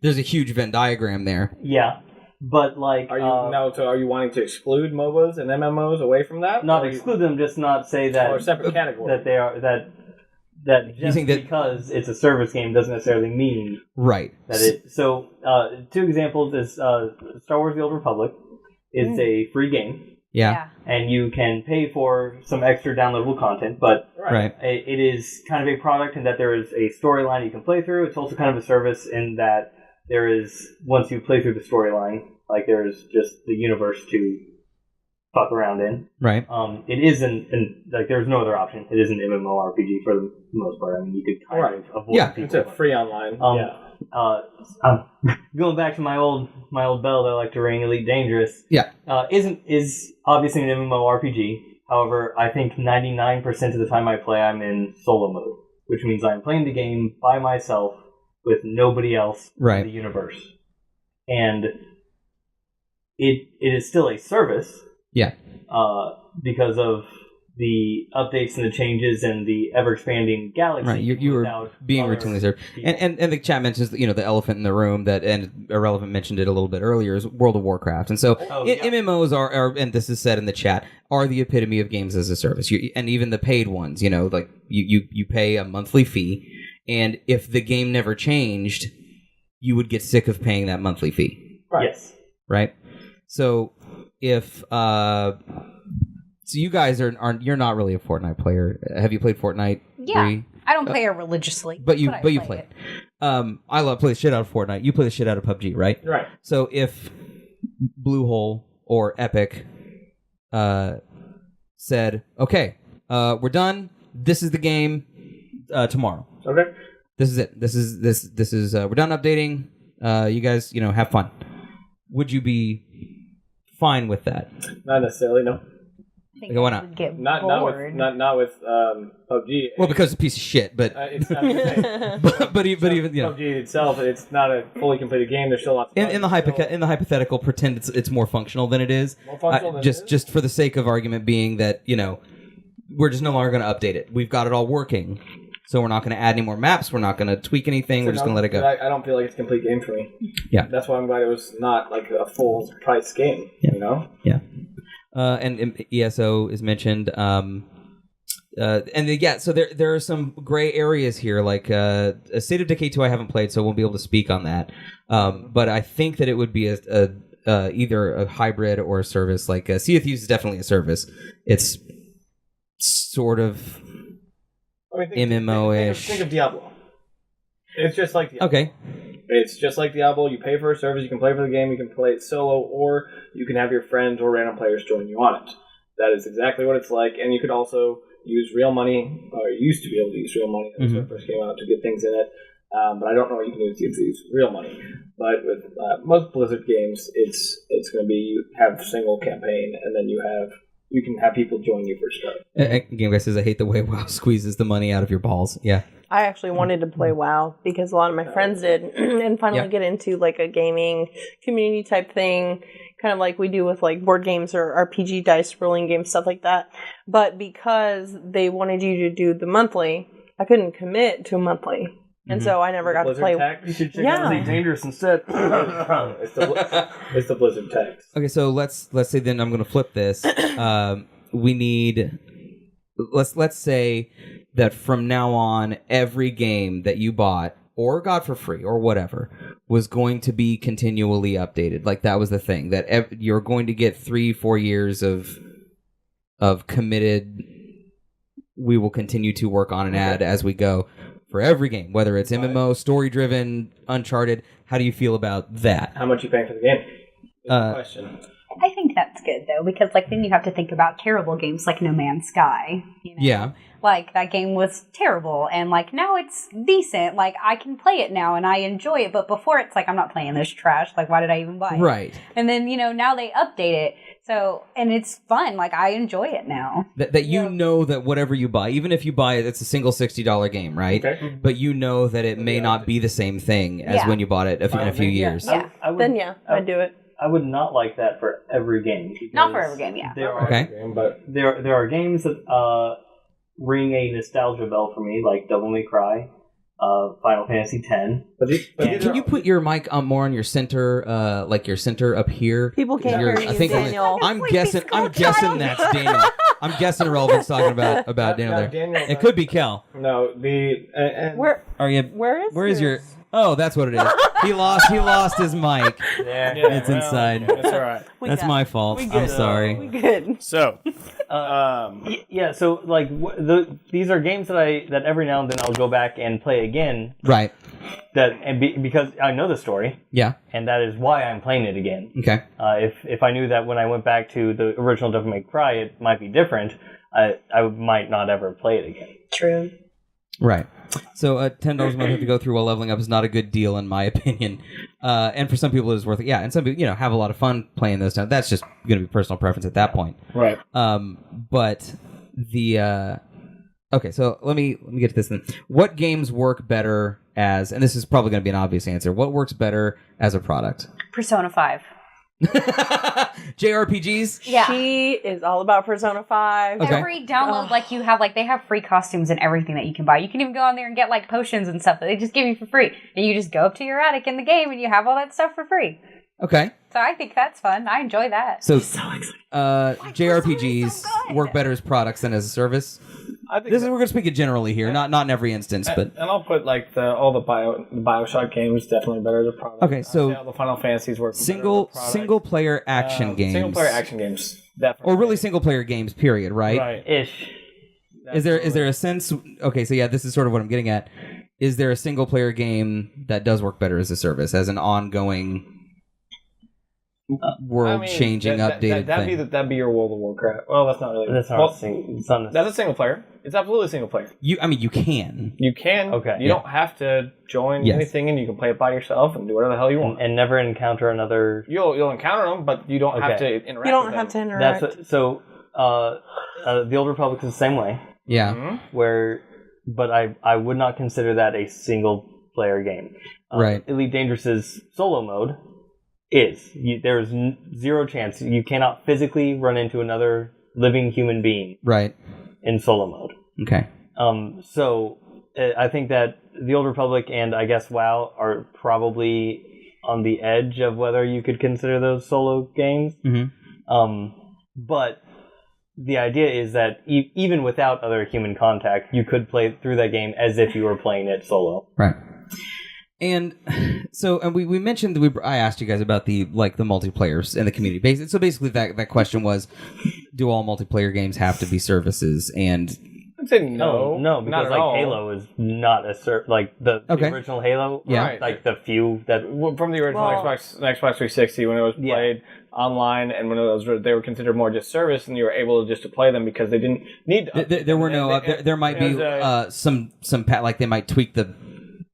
Speaker 1: There's a huge Venn diagram there.
Speaker 5: Yeah. But like,
Speaker 4: are you wanting to exclude MOBAs and MMOs away from that?
Speaker 5: Not exclude them, just not say that
Speaker 4: or a separate category
Speaker 5: that they are that
Speaker 1: You
Speaker 5: just
Speaker 1: think that-
Speaker 5: because it's a service game doesn't necessarily mean
Speaker 1: Right.
Speaker 5: that it. So, two examples is Star Wars: The Old Republic is a free game,
Speaker 1: Yeah.
Speaker 5: and you can pay for some extra downloadable content, but
Speaker 1: Right.
Speaker 5: it is kind of a product in that there is a storyline you can play through. It's also kind of a service in that there is, once you play through the storyline, like there's just the universe to fuck around in.
Speaker 1: Right.
Speaker 5: It isn't, like there's no other option. It is an MMORPG for the most part. I mean, you could kind of avoid people.
Speaker 4: It's a free online.
Speaker 5: I'm going back to my old bell that I like to ring, Elite Dangerous.
Speaker 1: Yeah.
Speaker 5: Is obviously an MMORPG. However, I think 99% of the time I play, I'm in solo mode, which means I'm playing the game by myself with nobody else
Speaker 1: Right.
Speaker 5: in the universe, and it is still a service.
Speaker 1: Yeah.
Speaker 5: Because of the updates and the changes and the ever-expanding galaxy.
Speaker 1: Right, you were
Speaker 5: without
Speaker 1: being
Speaker 5: other
Speaker 1: routinely served,
Speaker 5: people.
Speaker 1: and the chat mentions the elephant in the room that, and Irrelevant mentioned it a little bit earlier, is World of Warcraft, and so MMOs are, and this is said in the chat, are the epitome of games as a service, and even the paid ones, like you pay a monthly fee, and if the game never changed, you would get sick of paying that monthly fee.
Speaker 5: Right. Yes.
Speaker 1: Right. So if so you guys aren't you're not really a Fortnite player. Have you played Fortnite?
Speaker 3: Yeah.
Speaker 1: Bree?
Speaker 3: I don't play it religiously.
Speaker 1: But you
Speaker 3: I
Speaker 1: play it. I love play the shit out of Fortnite. You play the shit out of PUBG, right?
Speaker 4: Right.
Speaker 1: So if Bluehole or Epic said, "Okay, we're done. This is the game tomorrow.
Speaker 4: Okay.
Speaker 1: This is it. This is we're done updating. You guys, have fun." Would you be fine with that?
Speaker 4: Not necessarily, no.
Speaker 3: I think
Speaker 1: Why
Speaker 3: I
Speaker 1: not?
Speaker 3: would get
Speaker 4: Not
Speaker 3: bored.
Speaker 4: with PUBG.
Speaker 1: Well, because it's a piece of shit, but
Speaker 4: It's not the same.
Speaker 1: but even
Speaker 4: PUBG itself, it's not a fully completed game. There's still lots of
Speaker 1: in the hypothetical, pretend it's more functional than it is.
Speaker 4: More functional than it is?
Speaker 1: Just for the sake of argument, being that we're just no longer going to update it. We've got it all working, so we're not going to add any more maps. We're not going to tweak anything. We're just going to let it go.
Speaker 4: I don't feel like it's a complete game for me.
Speaker 1: Yeah.
Speaker 4: That's why I'm glad it was not like a full price game.
Speaker 1: Yeah. Yeah. And ESO is mentioned. So there are some gray areas here, like State of Decay 2 I haven't played, so I won't be able to speak on that. But I think that it would be either a hybrid or a service. Like Sea of Thieves is definitely a service. It's sort of MMO-ish.
Speaker 4: Think of Diablo. It's just like Diablo.
Speaker 1: Okay.
Speaker 4: It's just like Diablo. You pay for a service. You can play for the game. You can play it solo, or you can have your friends or random players join you on it. That is exactly what it's like. And you could also use real money, or you used to be able to use real money when it first came out to get things in it. But I don't know what you can do to use real money. But with most Blizzard games, it's going to be you have single campaign, and then you can have people join you for start.
Speaker 1: Game Guy says, I hate the way WoW squeezes the money out of your balls. Yeah.
Speaker 2: I actually wanted to play WoW because a lot of my friends did, and finally get into like a gaming community type thing, kind of like we do with like board games or RPG dice rolling games, stuff like that. But because they wanted you to do the monthly, I couldn't commit to a monthly. And so I never got to play.
Speaker 5: You should check out Elite Dangerous instead.
Speaker 4: It's the Blizzard tax.
Speaker 1: Okay, so let's say then I'm going to flip this. We need let's say that from now on, every game that you bought or got for free or whatever was going to be continually updated. Like that was the thing, that you're going to get 3-4 years of committed. We will continue to work on and add as we go for every game, whether it's MMO, story driven, Uncharted. How do you feel about that?
Speaker 4: How much are you paying for the game? Is the question.
Speaker 3: I think that's good though, because like then you have to think about terrible games like No Man's Sky.
Speaker 1: Yeah.
Speaker 3: Like that game was terrible, and like now it's decent. Like I can play it now and I enjoy it, but before it's like I'm not playing this trash. Like why did I even buy it?
Speaker 1: Right.
Speaker 3: And then now they update it, so and it's fun. Like I enjoy it now.
Speaker 1: That that whatever you buy, even if you buy it, it's a single $60 game, right?
Speaker 4: Okay.
Speaker 1: But that it may not be the same thing as when you bought it in a few years.
Speaker 3: Yeah.
Speaker 2: I'd do it.
Speaker 5: I would not like that for every game.
Speaker 3: Not for every game, yeah.
Speaker 5: There are,
Speaker 1: Okay.
Speaker 5: But there are games that ring a nostalgia bell for me, like Devil May Cry, Final Fantasy X.
Speaker 1: Can you put your mic more on your center, like your center up here?
Speaker 2: People can't hear you, Daniel.
Speaker 1: I'm guessing that's Daniel. I'm guessing Relevant's talking about Daniel there.
Speaker 4: Daniel,
Speaker 1: It could be Kel.
Speaker 4: No, the
Speaker 2: Where
Speaker 1: Are you?
Speaker 2: where is
Speaker 1: your? Oh, that's what it is. He lost his mic.
Speaker 5: Yeah.
Speaker 1: It's inside.
Speaker 4: It's all right.
Speaker 1: That's my fault.
Speaker 2: We
Speaker 1: I'm
Speaker 2: good.
Speaker 1: sorry.
Speaker 2: We good.
Speaker 4: So,
Speaker 5: Yeah, so like these are games that every now and then I'll go back and play again.
Speaker 1: Right.
Speaker 5: Because I know the story,
Speaker 1: Yeah.
Speaker 5: and that is why I'm playing it again.
Speaker 1: Okay.
Speaker 5: If I knew that when I went back to the original Devil May Cry, it might be different, I might not ever play it again.
Speaker 2: True.
Speaker 1: Right. So $10 a month have to go through while leveling up is not a good deal in my opinion. And for some people it is worth it. Yeah, and some people have a lot of fun playing those now. That's just going to be personal preference at that point.
Speaker 4: right.
Speaker 1: But the okay, so let me get to this then. What games work better as, and this is probably going to be an obvious answer, what works better as a product?
Speaker 3: Persona 5.
Speaker 1: JRPGs?
Speaker 3: Yeah.
Speaker 2: She is all about Persona 5.
Speaker 1: Okay.
Speaker 3: Every download, they have free costumes and everything that you can buy. You can even go on there and get potions and stuff that they just give you for free. And you just go up to your attic in the game and you have all that stuff for free.
Speaker 1: Okay.
Speaker 3: So I think that's fun. I enjoy that.
Speaker 1: So,
Speaker 2: excited.
Speaker 1: JRPGs work better as products than as a service.
Speaker 4: I think
Speaker 1: We're going to speak it generally here, not in every instance, but
Speaker 4: and I'll put all the BioShock games definitely better as a product.
Speaker 1: Okay, so
Speaker 4: I'd say all the Final Fantasies work
Speaker 1: single player action games,
Speaker 4: single player action games, definitely,
Speaker 1: or really single player games. Period. Right?
Speaker 4: right?
Speaker 5: Ish.
Speaker 1: Is there a sense? Okay, so yeah, this is sort of what I'm getting at. Is there a single player game that does work better as a service, as an ongoing world-changing updated thing?
Speaker 4: That'd be your World of Warcraft. Well, that's not really.
Speaker 5: That's not
Speaker 4: well,
Speaker 5: that's
Speaker 4: a single player. It's absolutely single player.
Speaker 1: You can.
Speaker 4: You can.
Speaker 5: Okay.
Speaker 4: You don't have to join
Speaker 1: Yes.
Speaker 4: anything, and you can play it by yourself and do whatever the hell you want.
Speaker 5: and never encounter another.
Speaker 4: You'll encounter them, but you don't have to interact.
Speaker 2: You don't
Speaker 4: with
Speaker 2: have to
Speaker 4: them.
Speaker 2: interact.
Speaker 5: The Old Republic is the same way.
Speaker 1: Yeah.
Speaker 4: Mm-hmm.
Speaker 5: But I would not consider that a single player game.
Speaker 1: Right.
Speaker 5: Elite Dangerous's solo mode there's zero chance you cannot physically run into another living human being
Speaker 1: Right.
Speaker 5: in solo mode.
Speaker 1: Okay.
Speaker 5: So I think that the Old Republic and I guess WoW are probably on the edge of whether you could consider those solo games.
Speaker 1: Mm-hmm.
Speaker 5: But the idea is that even without other human contact, you could play through that game as if you were playing it solo.
Speaker 1: Right. And so, and we mentioned I asked you guys about the multiplayers in the community. So basically, that question was, do all multiplayer games have to be services? And
Speaker 4: I'd say no,
Speaker 5: because
Speaker 4: not at all.
Speaker 5: Halo is not a the original Halo.
Speaker 1: Yeah.
Speaker 4: Right.
Speaker 5: Like the few that
Speaker 4: From the original Xbox 360 when it was played online and when they were considered more just service and you were able to play them because they didn't need to
Speaker 1: there were no there might be some they might tweak the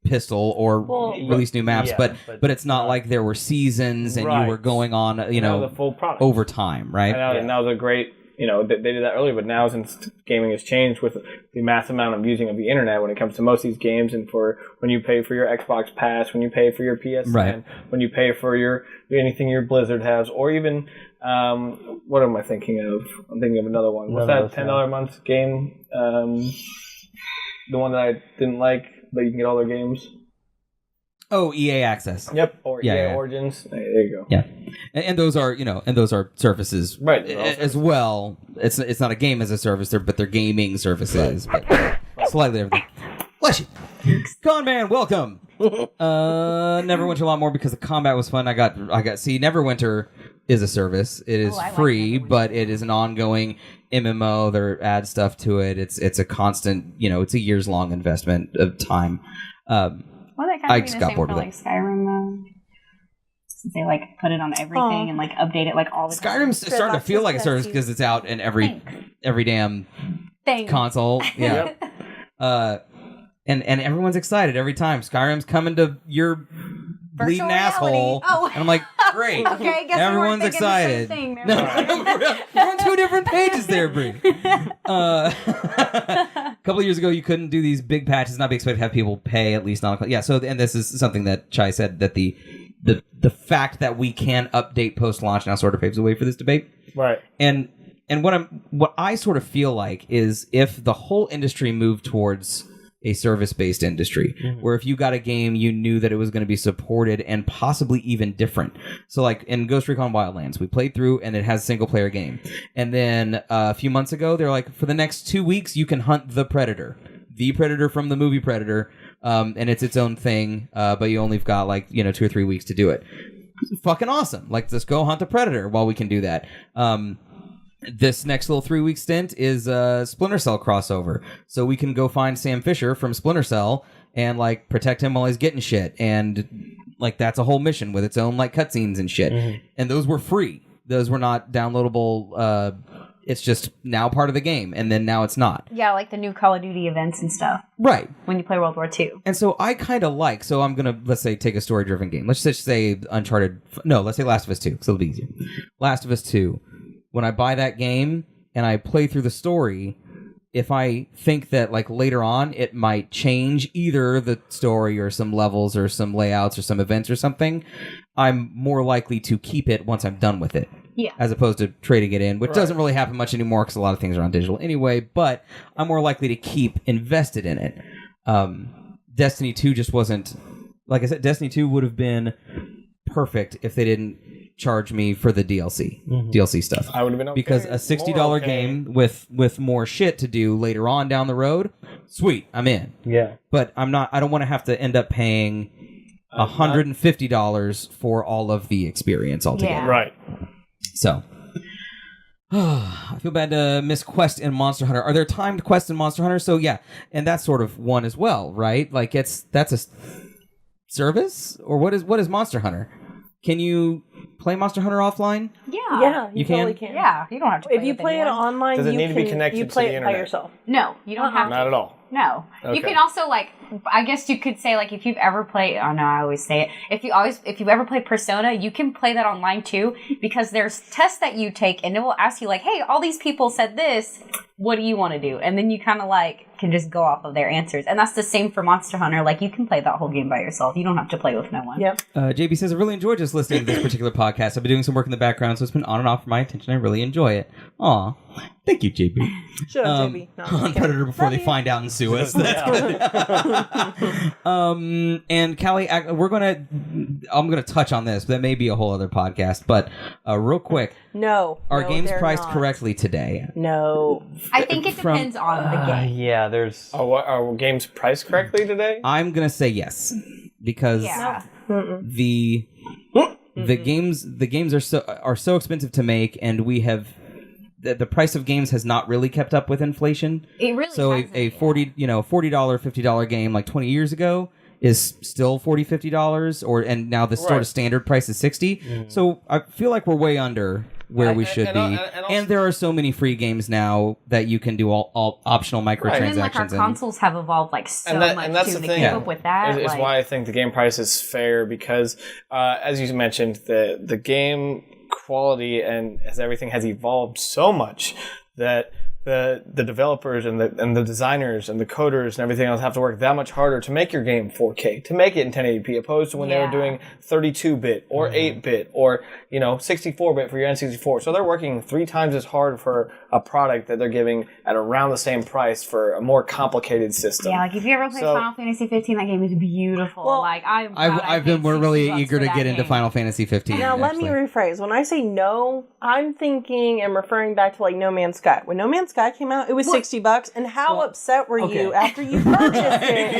Speaker 1: pistol or release new maps, but it's not like there were seasons and you were going on
Speaker 4: the full product
Speaker 1: over time, right?
Speaker 4: And that was a great they did that earlier, but now since gaming has changed with the massive amount of using of the internet when it comes to most of these games, and for when you pay for your Xbox Pass, when you pay for your PSN,
Speaker 1: right.
Speaker 4: when you pay for anything your Blizzard has, or even what am I thinking of? I'm thinking of another one. What's that $10 a month game? The one that I didn't like, but you can get all their games.
Speaker 1: Oh, EA Access.
Speaker 4: Yep, or EA Origins. There you go.
Speaker 1: Yeah, and those are those are services,
Speaker 4: right?
Speaker 1: As well. It's not a game as a service, but they're gaming services. Right. But slightly everything. Bless you, Con Man. Welcome. Neverwinter a lot more because the combat was fun. I got. See, Neverwinter is a service. It is free, but it is an ongoing MMO. There add stuff to it. It's a constant. It's a years long investment of time.
Speaker 3: That kind of be the same for Skyrim though? Since they put it on everything and update it all the time.
Speaker 1: Skyrim's starting to feel like a service because it's out in every damn console. Yeah. And everyone's excited every time Skyrim's coming to your bleeding asshole. Oh. And I'm like, great.
Speaker 3: Okay, I guess
Speaker 1: everyone's excited. No, you're on two different pages there, Brie. A couple of years ago, you couldn't do these big patches, not be expected to have people pay at least not. Yeah. So, and this is something that Chai said, that the fact that we can update post launch now sort of paves the way for this debate.
Speaker 4: Right.
Speaker 1: And what I sort of feel like is if the whole industry moved towards a service-based industry, where if you got a game, you knew that it was going to be supported and possibly even different. So like in Ghost Recon Wildlands, we played through and it has a single-player game. And then a few months ago, they're like, for the next 2 weeks, you can hunt the Predator from the movie Predator, and it's its own thing, but you only got like 2 or 3 weeks to do it. It's fucking awesome. Like, let's go hunt the Predator while we can do that. This next little 3-week stint is a Splinter Cell crossover. So we can go find Sam Fisher from Splinter Cell and, like, protect him while he's getting shit. And, like, that's a whole mission with its own, like, cutscenes and shit. Mm-hmm. And those were free. Those were not downloadable. It's just now part of the game, and then now it's not.
Speaker 3: Yeah, like the new Call of Duty events and stuff.
Speaker 1: Right.
Speaker 3: When you play World War II.
Speaker 1: And so I kind of like, so I'm going to, let's say, take a story-driven game. Let's just say Uncharted, no, let's say Last of Us 2, because it'll be easier. Last of Us 2. When I buy that game and I play through the story, if I think that like later on it might change either the story or some levels or some layouts or some events or something, I'm more likely to keep it once I'm done with it.
Speaker 3: Yeah.
Speaker 1: As opposed to trading it in, which doesn't really happen much anymore because a lot of things are on digital anyway, but I'm more likely to keep invested in it. Destiny 2 just wasn't, like I said, Destiny 2 would have been perfect if they didn't charge me for the DLC stuff.
Speaker 4: I would have been okay.
Speaker 1: Because a $60 game with more shit to do later on down the road, sweet, I'm in.
Speaker 5: Yeah.
Speaker 1: But I don't want to have to end up paying $150 for all of the experience altogether.
Speaker 3: Yeah.
Speaker 4: Right.
Speaker 1: So, I feel bad to miss Quest in Monster Hunter. Are there timed quests in Monster Hunter? So yeah, and that's sort of one as well, right? Like that's a service, or what is Monster Hunter? Can you play Monster Hunter offline?
Speaker 2: Yeah, you totally can.
Speaker 3: Yeah, you don't have to play
Speaker 2: If you
Speaker 3: with
Speaker 2: play it
Speaker 3: anyone.
Speaker 2: online,
Speaker 4: Does it need to be
Speaker 2: you
Speaker 4: connected
Speaker 2: play
Speaker 4: to the
Speaker 2: it by
Speaker 4: internet?
Speaker 2: yourself.
Speaker 3: No, you don't have to.
Speaker 4: Not at all.
Speaker 3: No.
Speaker 4: Okay.
Speaker 3: You can also, like, I guess you could say, like, if you've ever played, oh no, I always say it, if you've ever played Persona, you can play that online too, because there's tests that you take, and it will ask you, like, hey, all these people said this, what do you want to do? And then you kind of, like, can just go off of their answers. And that's the same for Monster Hunter. Like, you can play that whole game by yourself. You don't have to play with no one.
Speaker 2: Yep.
Speaker 1: JB says, I really enjoyed just listening to this particular podcast. I've been doing some work in the background, so it's been on and off for my attention. I really enjoy it. Aw. Thank you, JB.
Speaker 2: Shut up, JB. No,
Speaker 1: On Predator before they find out and sue us. That's good. And Callie, I'm gonna touch on this. That may be a whole other podcast, but real quick, are games priced correctly today?
Speaker 2: No.
Speaker 3: I think it depends on the game.
Speaker 5: Yeah, there's...
Speaker 4: Are games priced correctly today?
Speaker 1: I'm gonna say yes, because the games are so expensive to make, and we have the price of games has not really kept up with inflation.
Speaker 3: It really
Speaker 1: so
Speaker 3: hasn't,
Speaker 1: a $40 $50 game like 20 years ago is still $40-$50, and now the sort of standard price is $60. So I feel like we're way under where we should be. And there are so many free games now that you can do all optional microtransactions.
Speaker 3: And then, like, our consoles have evolved, like, so much,
Speaker 4: and that's
Speaker 3: too,
Speaker 4: the
Speaker 3: to
Speaker 4: thing.
Speaker 3: keep up with that.
Speaker 4: Is why I think the game price is fair, because, as you mentioned, the game quality and as everything has evolved so much that the developers and the designers and the coders and everything else have to work that much harder to make your game 4K, to make it in 1080p, opposed to when they were doing 32-bit or 8-bit or 64-bit for your N64. So they're working 3 times as hard for a product that they're giving at around the same price for a more complicated system.
Speaker 3: Yeah, like if you ever played Final Fantasy 15, that game is beautiful.
Speaker 2: Well,
Speaker 3: like
Speaker 1: I've been really eager to get into Final Fantasy 15.
Speaker 2: Now let me rephrase. When I say no, I'm thinking and referring back to like No Man's Sky. When No Man's Sky came out, it was $60, and how upset were you after you purchased it?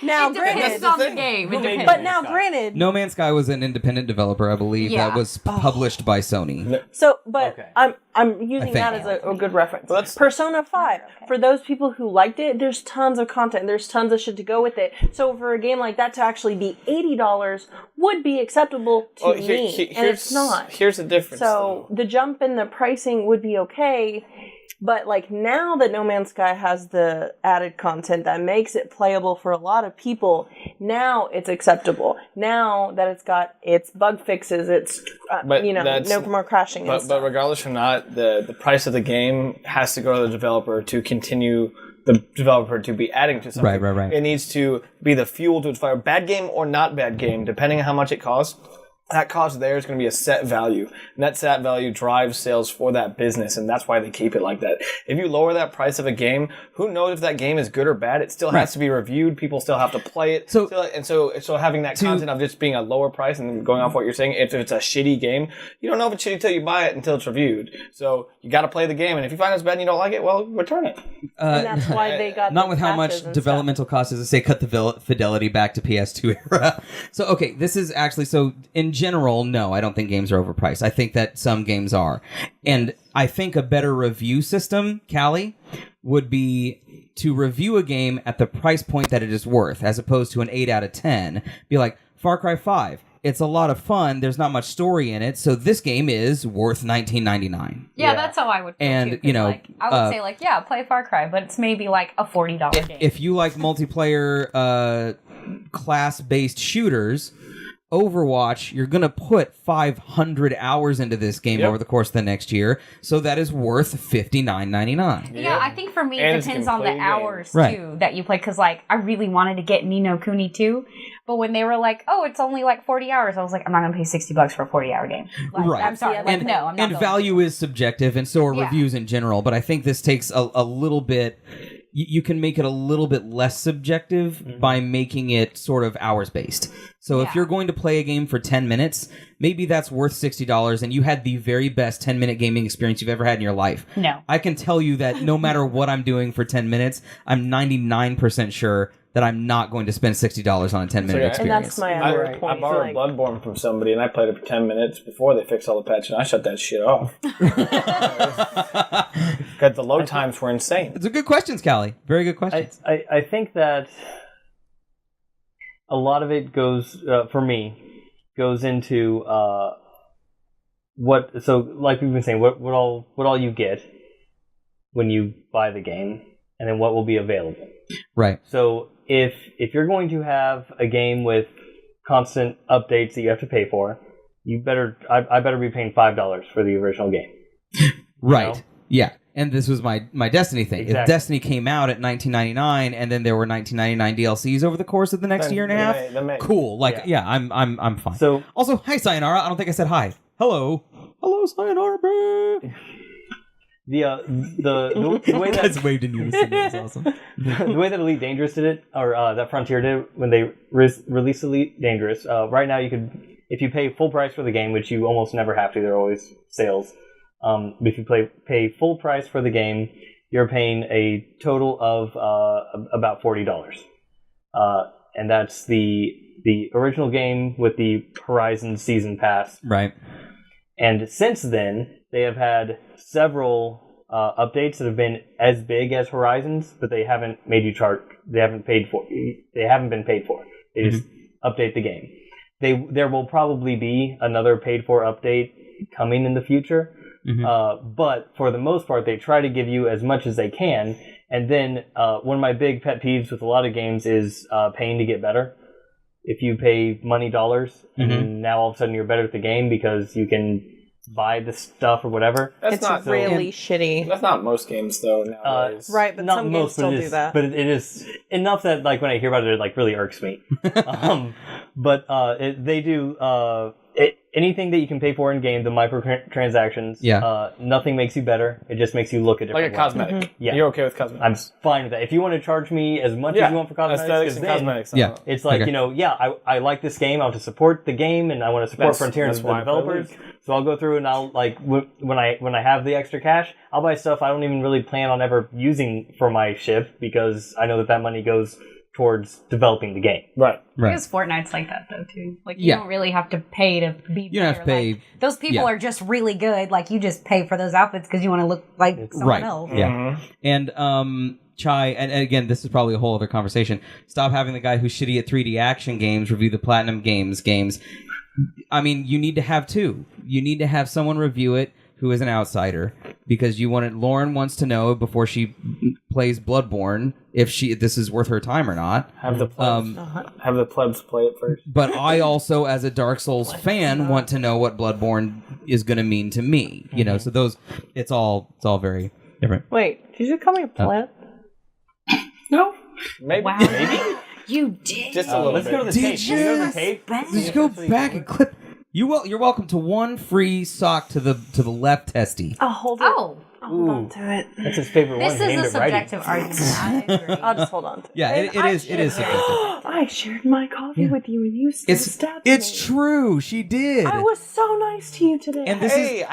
Speaker 2: Now,
Speaker 3: granted, on the game.
Speaker 2: But now, granted,
Speaker 1: No Man's Sky was an independent developer, I believe, that was published by Sony.
Speaker 2: So, but I'm using that as a good reference. Persona 5. For those people who liked it, there's tons of content. There's tons of shit to go with it. So for a game like that to actually be $80 would be acceptable to me, and it's not.
Speaker 4: Here's the difference.
Speaker 2: So the jump in the pricing would be okay. But like now that No Man's Sky has the added content that makes it playable for a lot of people, now it's acceptable. Now that it's got its bug fixes, it's no more crashing.
Speaker 4: But regardless or not, the price of the game has to go to the developer to continue the developer to be adding to something.
Speaker 1: Right.
Speaker 4: It needs to be the fuel to its fire. Bad game or not bad game, depending on how much it costs. that cost there is going to be a set value. And that set value drives sales for that business, and that's why they keep it like that. If you lower that price of a game, who knows if that game is good or bad? It still has to be reviewed. People still have to play it. So having that content of just being a lower price and going off what you're saying, if it's a shitty game, you don't know if it's shitty until you buy it until it's reviewed. So you got to play the game, and if you find it's bad and you don't like it, well, return it.
Speaker 2: And that's why they got
Speaker 1: not with how much developmental cost is to say cut the fidelity back to PS2 era. So okay, this is actually in general, no, I don't think games are overpriced. I think that some games are. And I think a better review system, Callie, would be to review a game at the price point that it is worth, as opposed to an 8 out of 10. Be like, Far Cry 5, it's a lot of fun, there's not much story in it, so this game is worth $19.99.
Speaker 3: Yeah, that's how I would feel
Speaker 1: and,
Speaker 3: too, I would say, yeah, play Far Cry, but it's maybe like a $40 game.
Speaker 1: If you like multiplayer class-based shooters, Overwatch, you're going to put 500 hours into this game over the course of the next year, so that is worth $59.99.
Speaker 3: Yeah, I think for me it depends on the hours, too, that you play, because, I really wanted to get Ni no Kuni 2, but when they were like, oh, it's only 40 hours, I was like, I'm not going to pay $60 for a 40-hour game.
Speaker 1: Right.
Speaker 3: I'm sorry.
Speaker 1: I'm not. And value is subjective, and so are reviews in general, but I think this takes a little bit... You can make it a little bit less subjective by making it sort of hours-based. So if you're going to play a game for 10 minutes, maybe that's worth $60 and you had the very best 10-minute gaming experience you've ever had in your life.
Speaker 3: No.
Speaker 1: I can tell you that no matter what I'm doing for 10 minutes, I'm 99% sure that I'm not going to spend $60 on a 10-minute experience.
Speaker 2: And that's my other point.
Speaker 4: I borrowed Bloodborne from somebody, and I played it for 10 minutes before they fixed all the patch, and I shut that shit off. Because the load times were insane.
Speaker 1: It's a good questions, Callie. Very good questions.
Speaker 5: I think that a lot of it goes, for me, goes into what. So, like we've been saying, what all you get when you buy the game, and then what will be available.
Speaker 1: Right.
Speaker 5: So if you're going to have a game with constant updates that you have to pay for, I better be paying $5 for the original game.
Speaker 1: Right. You know? Yeah. And this was my Destiny thing.
Speaker 5: Exactly.
Speaker 1: If Destiny came out at $19.99 and then there were $19.99 DLCs over the course of the next year and a half, cool. I'm fine.
Speaker 5: So
Speaker 1: also, hi Sayonara. I don't think I said hi. Hello Sayonara. Bro.
Speaker 5: The way that
Speaker 1: that's waved in unison. That's awesome.
Speaker 5: The way that Elite Dangerous did it, or that Frontier did when they released Elite Dangerous. Right now, you could, if you pay full price for the game, which you almost never have to, there are always sales. If you pay full price for the game, you're paying a total of about $40, and that's the original game with the Horizon Season Pass.
Speaker 1: Right.
Speaker 5: And since then, they have had several updates that have been as big as Horizons, but they haven't made you charge. They haven't paid for. They haven't been paid for. They just update the game. There will probably be another paid for update coming in the future, but for the most part, they try to give you as much as they can. And then one of my big pet peeves with a lot of games is paying to get better. If you pay money dollars, and now all of a sudden you're better at the game because you can buy the stuff or whatever.
Speaker 2: It's not really shitty.
Speaker 4: That's not most games, though, nowadays.
Speaker 2: Right, but some games still do that.
Speaker 5: But it is enough that, when I hear about it, it really irks me. They do... anything that you can pay for in game, the microtransactions, nothing makes you better. It just makes you look a different way.
Speaker 4: Like a cosmetic. Yeah. You're okay with cosmetics.
Speaker 5: I'm fine with that. If you want to charge me as much as you want for cosmetics,
Speaker 4: aesthetics and cosmetics.
Speaker 5: It's like, I like this game. I want to support the game, and I want to support Frontier and the developers. So I'll go through and I'll, when I have the extra cash, I'll buy stuff I don't even really plan on ever using for my ship because I know that money goes towards developing the game.
Speaker 4: Right.
Speaker 3: Because Fortnite's like that, though, too. You don't really have to pay to be
Speaker 1: You don't have to pay.
Speaker 3: Those people are just really good. You just pay for those outfits because you want to look like someone else.
Speaker 1: Yeah. And, Chai, and again, this is probably a whole other conversation. Stop having the guy who's shitty at 3D action games review the Platinum games. I mean, you need to have two. You need to have someone review it who is an outsider, because Lauren wants to know before she plays Bloodborne if this is worth her time or not.
Speaker 4: Have the plebs play it first.
Speaker 1: But I also, as a Dark Souls fan, want to know what Bloodborne is going to mean to me. So it's all very different.
Speaker 2: Wait, did you call me a pleb?
Speaker 4: No, maybe.
Speaker 3: Wow.
Speaker 4: Maybe
Speaker 3: you did.
Speaker 4: Just a little.
Speaker 5: Let's
Speaker 4: bit.
Speaker 5: go to the tape.
Speaker 1: Did you go back and clip? You're welcome to one free sock to the left testy.
Speaker 2: I'll hold it.
Speaker 3: Oh.
Speaker 2: I'll hold on to it.
Speaker 5: That's his favorite
Speaker 3: This
Speaker 5: one.
Speaker 3: is
Speaker 5: named
Speaker 3: a
Speaker 5: it Righty.
Speaker 3: subjective argument. I agree.
Speaker 2: I'll just hold on to it.
Speaker 1: Yeah, it is subjective.
Speaker 2: I shared my coffee with you and you still stabbed me.
Speaker 1: It's true. She did.
Speaker 2: I was so nice to you today.
Speaker 1: And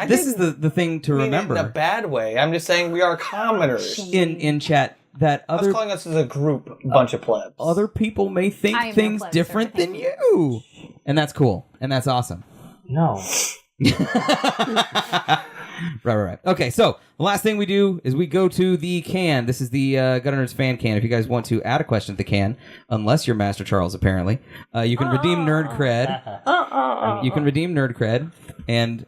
Speaker 1: this is the thing to remember.
Speaker 4: In a bad way. I'm just saying we are commoners.
Speaker 1: In chat that
Speaker 4: I was
Speaker 1: other
Speaker 4: calling us as a group a bunch of plebs.
Speaker 1: other people may
Speaker 3: I
Speaker 1: think
Speaker 3: am
Speaker 1: things
Speaker 3: no plebs,
Speaker 1: different
Speaker 3: sir.
Speaker 1: than you, and that's cool and that's awesome.
Speaker 5: No.
Speaker 1: Right. Okay, so the last thing we do is we go to the can. This is the Gutter Nerds fan can. If you guys want to add a question to the can, unless you're Master Charles, apparently, you can redeem Nerd Cred. You can redeem Nerd Cred, and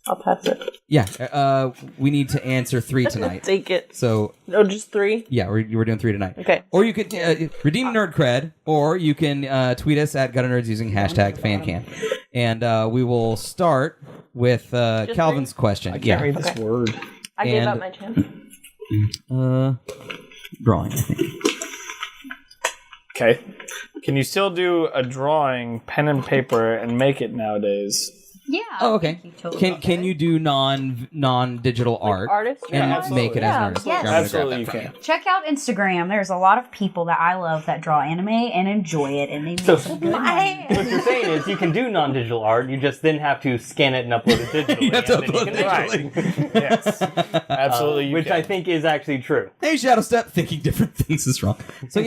Speaker 2: I'll pass it.
Speaker 1: yeah, we need to answer 3 tonight.
Speaker 2: Take it.
Speaker 1: So
Speaker 2: Oh, just 3?
Speaker 1: yeah, we're doing 3 tonight.
Speaker 2: Okay.
Speaker 1: Or you could redeem Nerd Cred, or you can tweet us at Gutter Nerds using hashtag FanCan. And we will start with Calvin's question.
Speaker 4: I can't read this word.
Speaker 2: I gave
Speaker 1: And-
Speaker 2: up my chance.
Speaker 1: Drawing, I think.
Speaker 4: Okay. Can you still do a drawing, pen and paper, and make it nowadays?
Speaker 3: Yeah.
Speaker 1: Oh, okay.
Speaker 3: I think you totally
Speaker 1: Can you do non-digital art
Speaker 2: Artist?
Speaker 1: and
Speaker 4: Yeah,
Speaker 1: make it as an
Speaker 2: absolutely.
Speaker 1: artist?
Speaker 3: Yes.
Speaker 1: Here, I'm gonna grab
Speaker 4: Absolutely,
Speaker 1: that
Speaker 4: you
Speaker 1: from
Speaker 4: can.
Speaker 3: Check out Instagram. There's a lot of people that I love that draw anime and enjoy it, and they make
Speaker 5: So-
Speaker 3: some good money.
Speaker 5: What you're saying is you can do non-digital art, you just then have to scan it and upload it digitally.
Speaker 1: You have to
Speaker 5: and then
Speaker 1: upload
Speaker 5: can
Speaker 1: it
Speaker 5: make
Speaker 1: digitally.
Speaker 4: Yes. Absolutely. you
Speaker 5: which
Speaker 4: can.
Speaker 5: I think is actually true.
Speaker 1: Hey, Shadow Step, thinking different things is wrong. So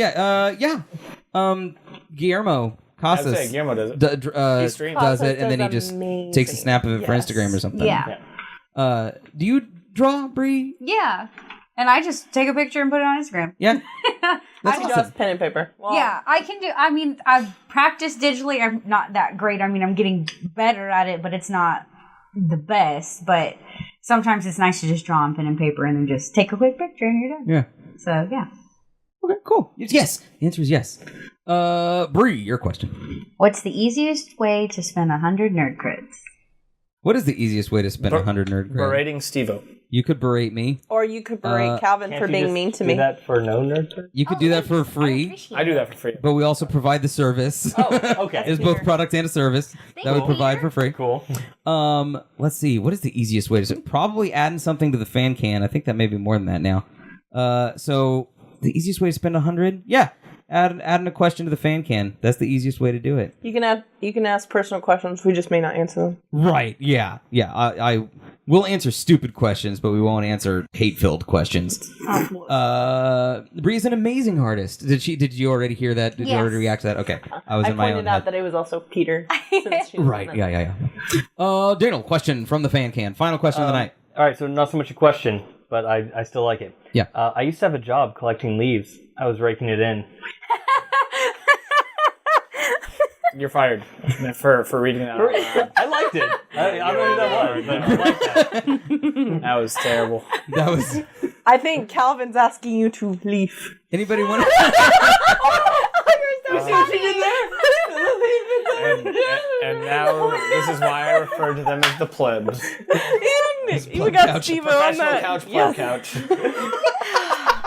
Speaker 1: Guillermo
Speaker 4: I'd say
Speaker 1: Casas
Speaker 4: Guillermo does it.
Speaker 1: does
Speaker 4: streams.
Speaker 1: it, and then he
Speaker 2: Casas
Speaker 1: just
Speaker 2: does amazing.
Speaker 1: takes a snap of it for
Speaker 2: Yes.
Speaker 1: Instagram or something.
Speaker 3: Yeah.
Speaker 1: Do you draw, Bree?
Speaker 3: Yeah. And I just take a picture and put it on Instagram.
Speaker 1: Yeah. That's
Speaker 2: She
Speaker 1: awesome.
Speaker 2: does pen and paper. Well,
Speaker 3: Yeah, I can do. I mean, I've practiced digitally. I'm not that great. I mean, I'm getting better at it, but it's not the best. But sometimes it's nice to just draw on pen and paper and then just take a quick picture and you're done.
Speaker 1: Yeah.
Speaker 3: So, yeah.
Speaker 1: Okay, cool. Yes. The answer is yes. Bree, your question.
Speaker 3: What's the easiest way to spend 100 nerd creds?
Speaker 1: What is the easiest way to spend 100 nerd credit?
Speaker 4: Berating Steve-O.
Speaker 1: You could berate me.
Speaker 2: Or you could berate Calvin
Speaker 5: Can't
Speaker 2: for
Speaker 5: you
Speaker 2: being
Speaker 5: just
Speaker 2: mean to
Speaker 5: do
Speaker 2: me.
Speaker 5: that for no nerd card?
Speaker 1: You could do that for free,
Speaker 4: I do that for free.
Speaker 1: but we also provide the service.
Speaker 5: Oh, okay.
Speaker 1: It's both product and a service that we
Speaker 3: you,
Speaker 1: provide
Speaker 3: Peter.
Speaker 1: for free.
Speaker 5: Cool.
Speaker 1: Let's see. What is the easiest way to probably adding something to the fan can? I think that may be more than that now. So the easiest way to spend 100? Yeah. Adding a question to the fan can. That's the easiest way to do it.
Speaker 2: You can ask personal questions. We just may not answer them.
Speaker 1: Right. Yeah. Yeah. I will answer stupid questions, but we won't answer hate-filled questions. Bree's an amazing artist. Did you already hear that? Did you
Speaker 3: Yes.
Speaker 1: already react to that? Okay. I was
Speaker 2: I
Speaker 1: in my own
Speaker 2: pointed out
Speaker 1: head.
Speaker 2: that it was also Peter. Since she was
Speaker 1: Right.
Speaker 2: in it.
Speaker 1: Yeah. Daniel, question from the fan can. Final question of the night.
Speaker 5: All right, so not so much a question, but I still like it.
Speaker 1: Yeah.
Speaker 5: I used to have a job collecting leaves. I was raking it in.
Speaker 4: You're fired for reading that. out loud.
Speaker 5: I liked it. I don't know who that was, but I liked that.
Speaker 4: That was terrible.
Speaker 1: That was.
Speaker 2: I think Calvin's asking you to leave.
Speaker 1: Anybody want?
Speaker 4: And now this is why I refer to them as the plebs.
Speaker 2: We got
Speaker 1: couch.
Speaker 2: Steve on
Speaker 4: Professional
Speaker 2: that.
Speaker 4: couch, pleb
Speaker 2: Yes.
Speaker 4: couch.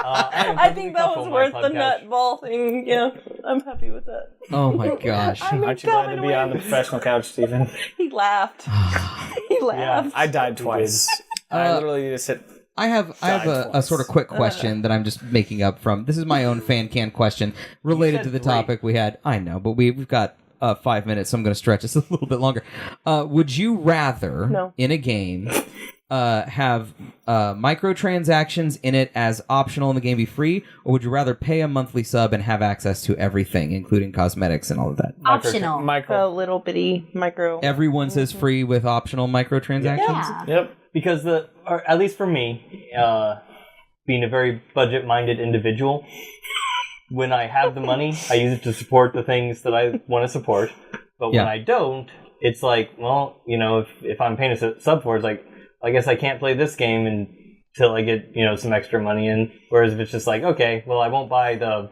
Speaker 2: I think that was worth the nut ball thing. Yeah, I'm happy with that.
Speaker 1: Oh my gosh.
Speaker 4: Aren't you glad to be on the professional couch, Stephen?
Speaker 2: He laughed. He laughed.
Speaker 4: I died twice. I literally need to sit.
Speaker 1: I have a
Speaker 4: twice.
Speaker 1: sort of quick question that I'm just making up from. This is my own fan can question related to the topic we had. I know, but we've got 5 minutes, so I'm going to stretch this a little bit longer. Would you rather in a game have microtransactions in it as optional and the game be free, or would you rather pay a monthly sub and have access to everything, including cosmetics and all of that?
Speaker 3: Optional.
Speaker 2: A
Speaker 4: Michael.
Speaker 2: little bitty micro.
Speaker 1: Everyone says free with optional microtransactions.
Speaker 3: Yeah.
Speaker 4: Yep.
Speaker 5: Because or at least for me, being a very budget-minded individual, when I have the money, I use it to support the things that I want to support. But when I don't, it's like, well, if I'm paying a sub for it, it's like, I guess I can't play this game until I get, some extra money in. Whereas if it's just like, okay, well, I won't buy the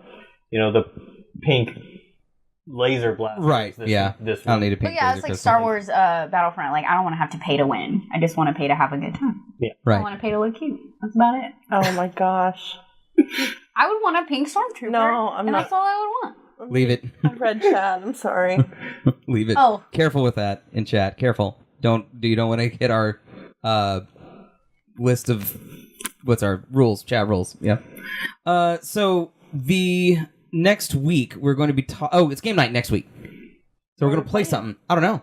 Speaker 5: pink laser blast.
Speaker 1: Right.
Speaker 5: This
Speaker 1: I don't need a
Speaker 3: But
Speaker 1: pink
Speaker 3: yeah,
Speaker 1: laser
Speaker 3: it's like
Speaker 1: crystal.
Speaker 3: Star Wars Battlefront. Like, I don't want to have to pay to win. I just want to pay to have a good time. I
Speaker 1: Right.
Speaker 3: want to pay to look cute. That's about it.
Speaker 2: Oh my gosh.
Speaker 3: I would want a pink stormtrooper.
Speaker 2: No, I'm
Speaker 3: and
Speaker 2: not.
Speaker 3: That's all I would want.
Speaker 1: Leave it.
Speaker 2: I read chat. I'm sorry.
Speaker 1: Leave it.
Speaker 3: Oh.
Speaker 1: Careful with that in chat. Careful. You don't want to hit our list of what's our rules, chat rules. Yeah. So the next week we're going to be it's game night next week. So we're going to play something. I don't know.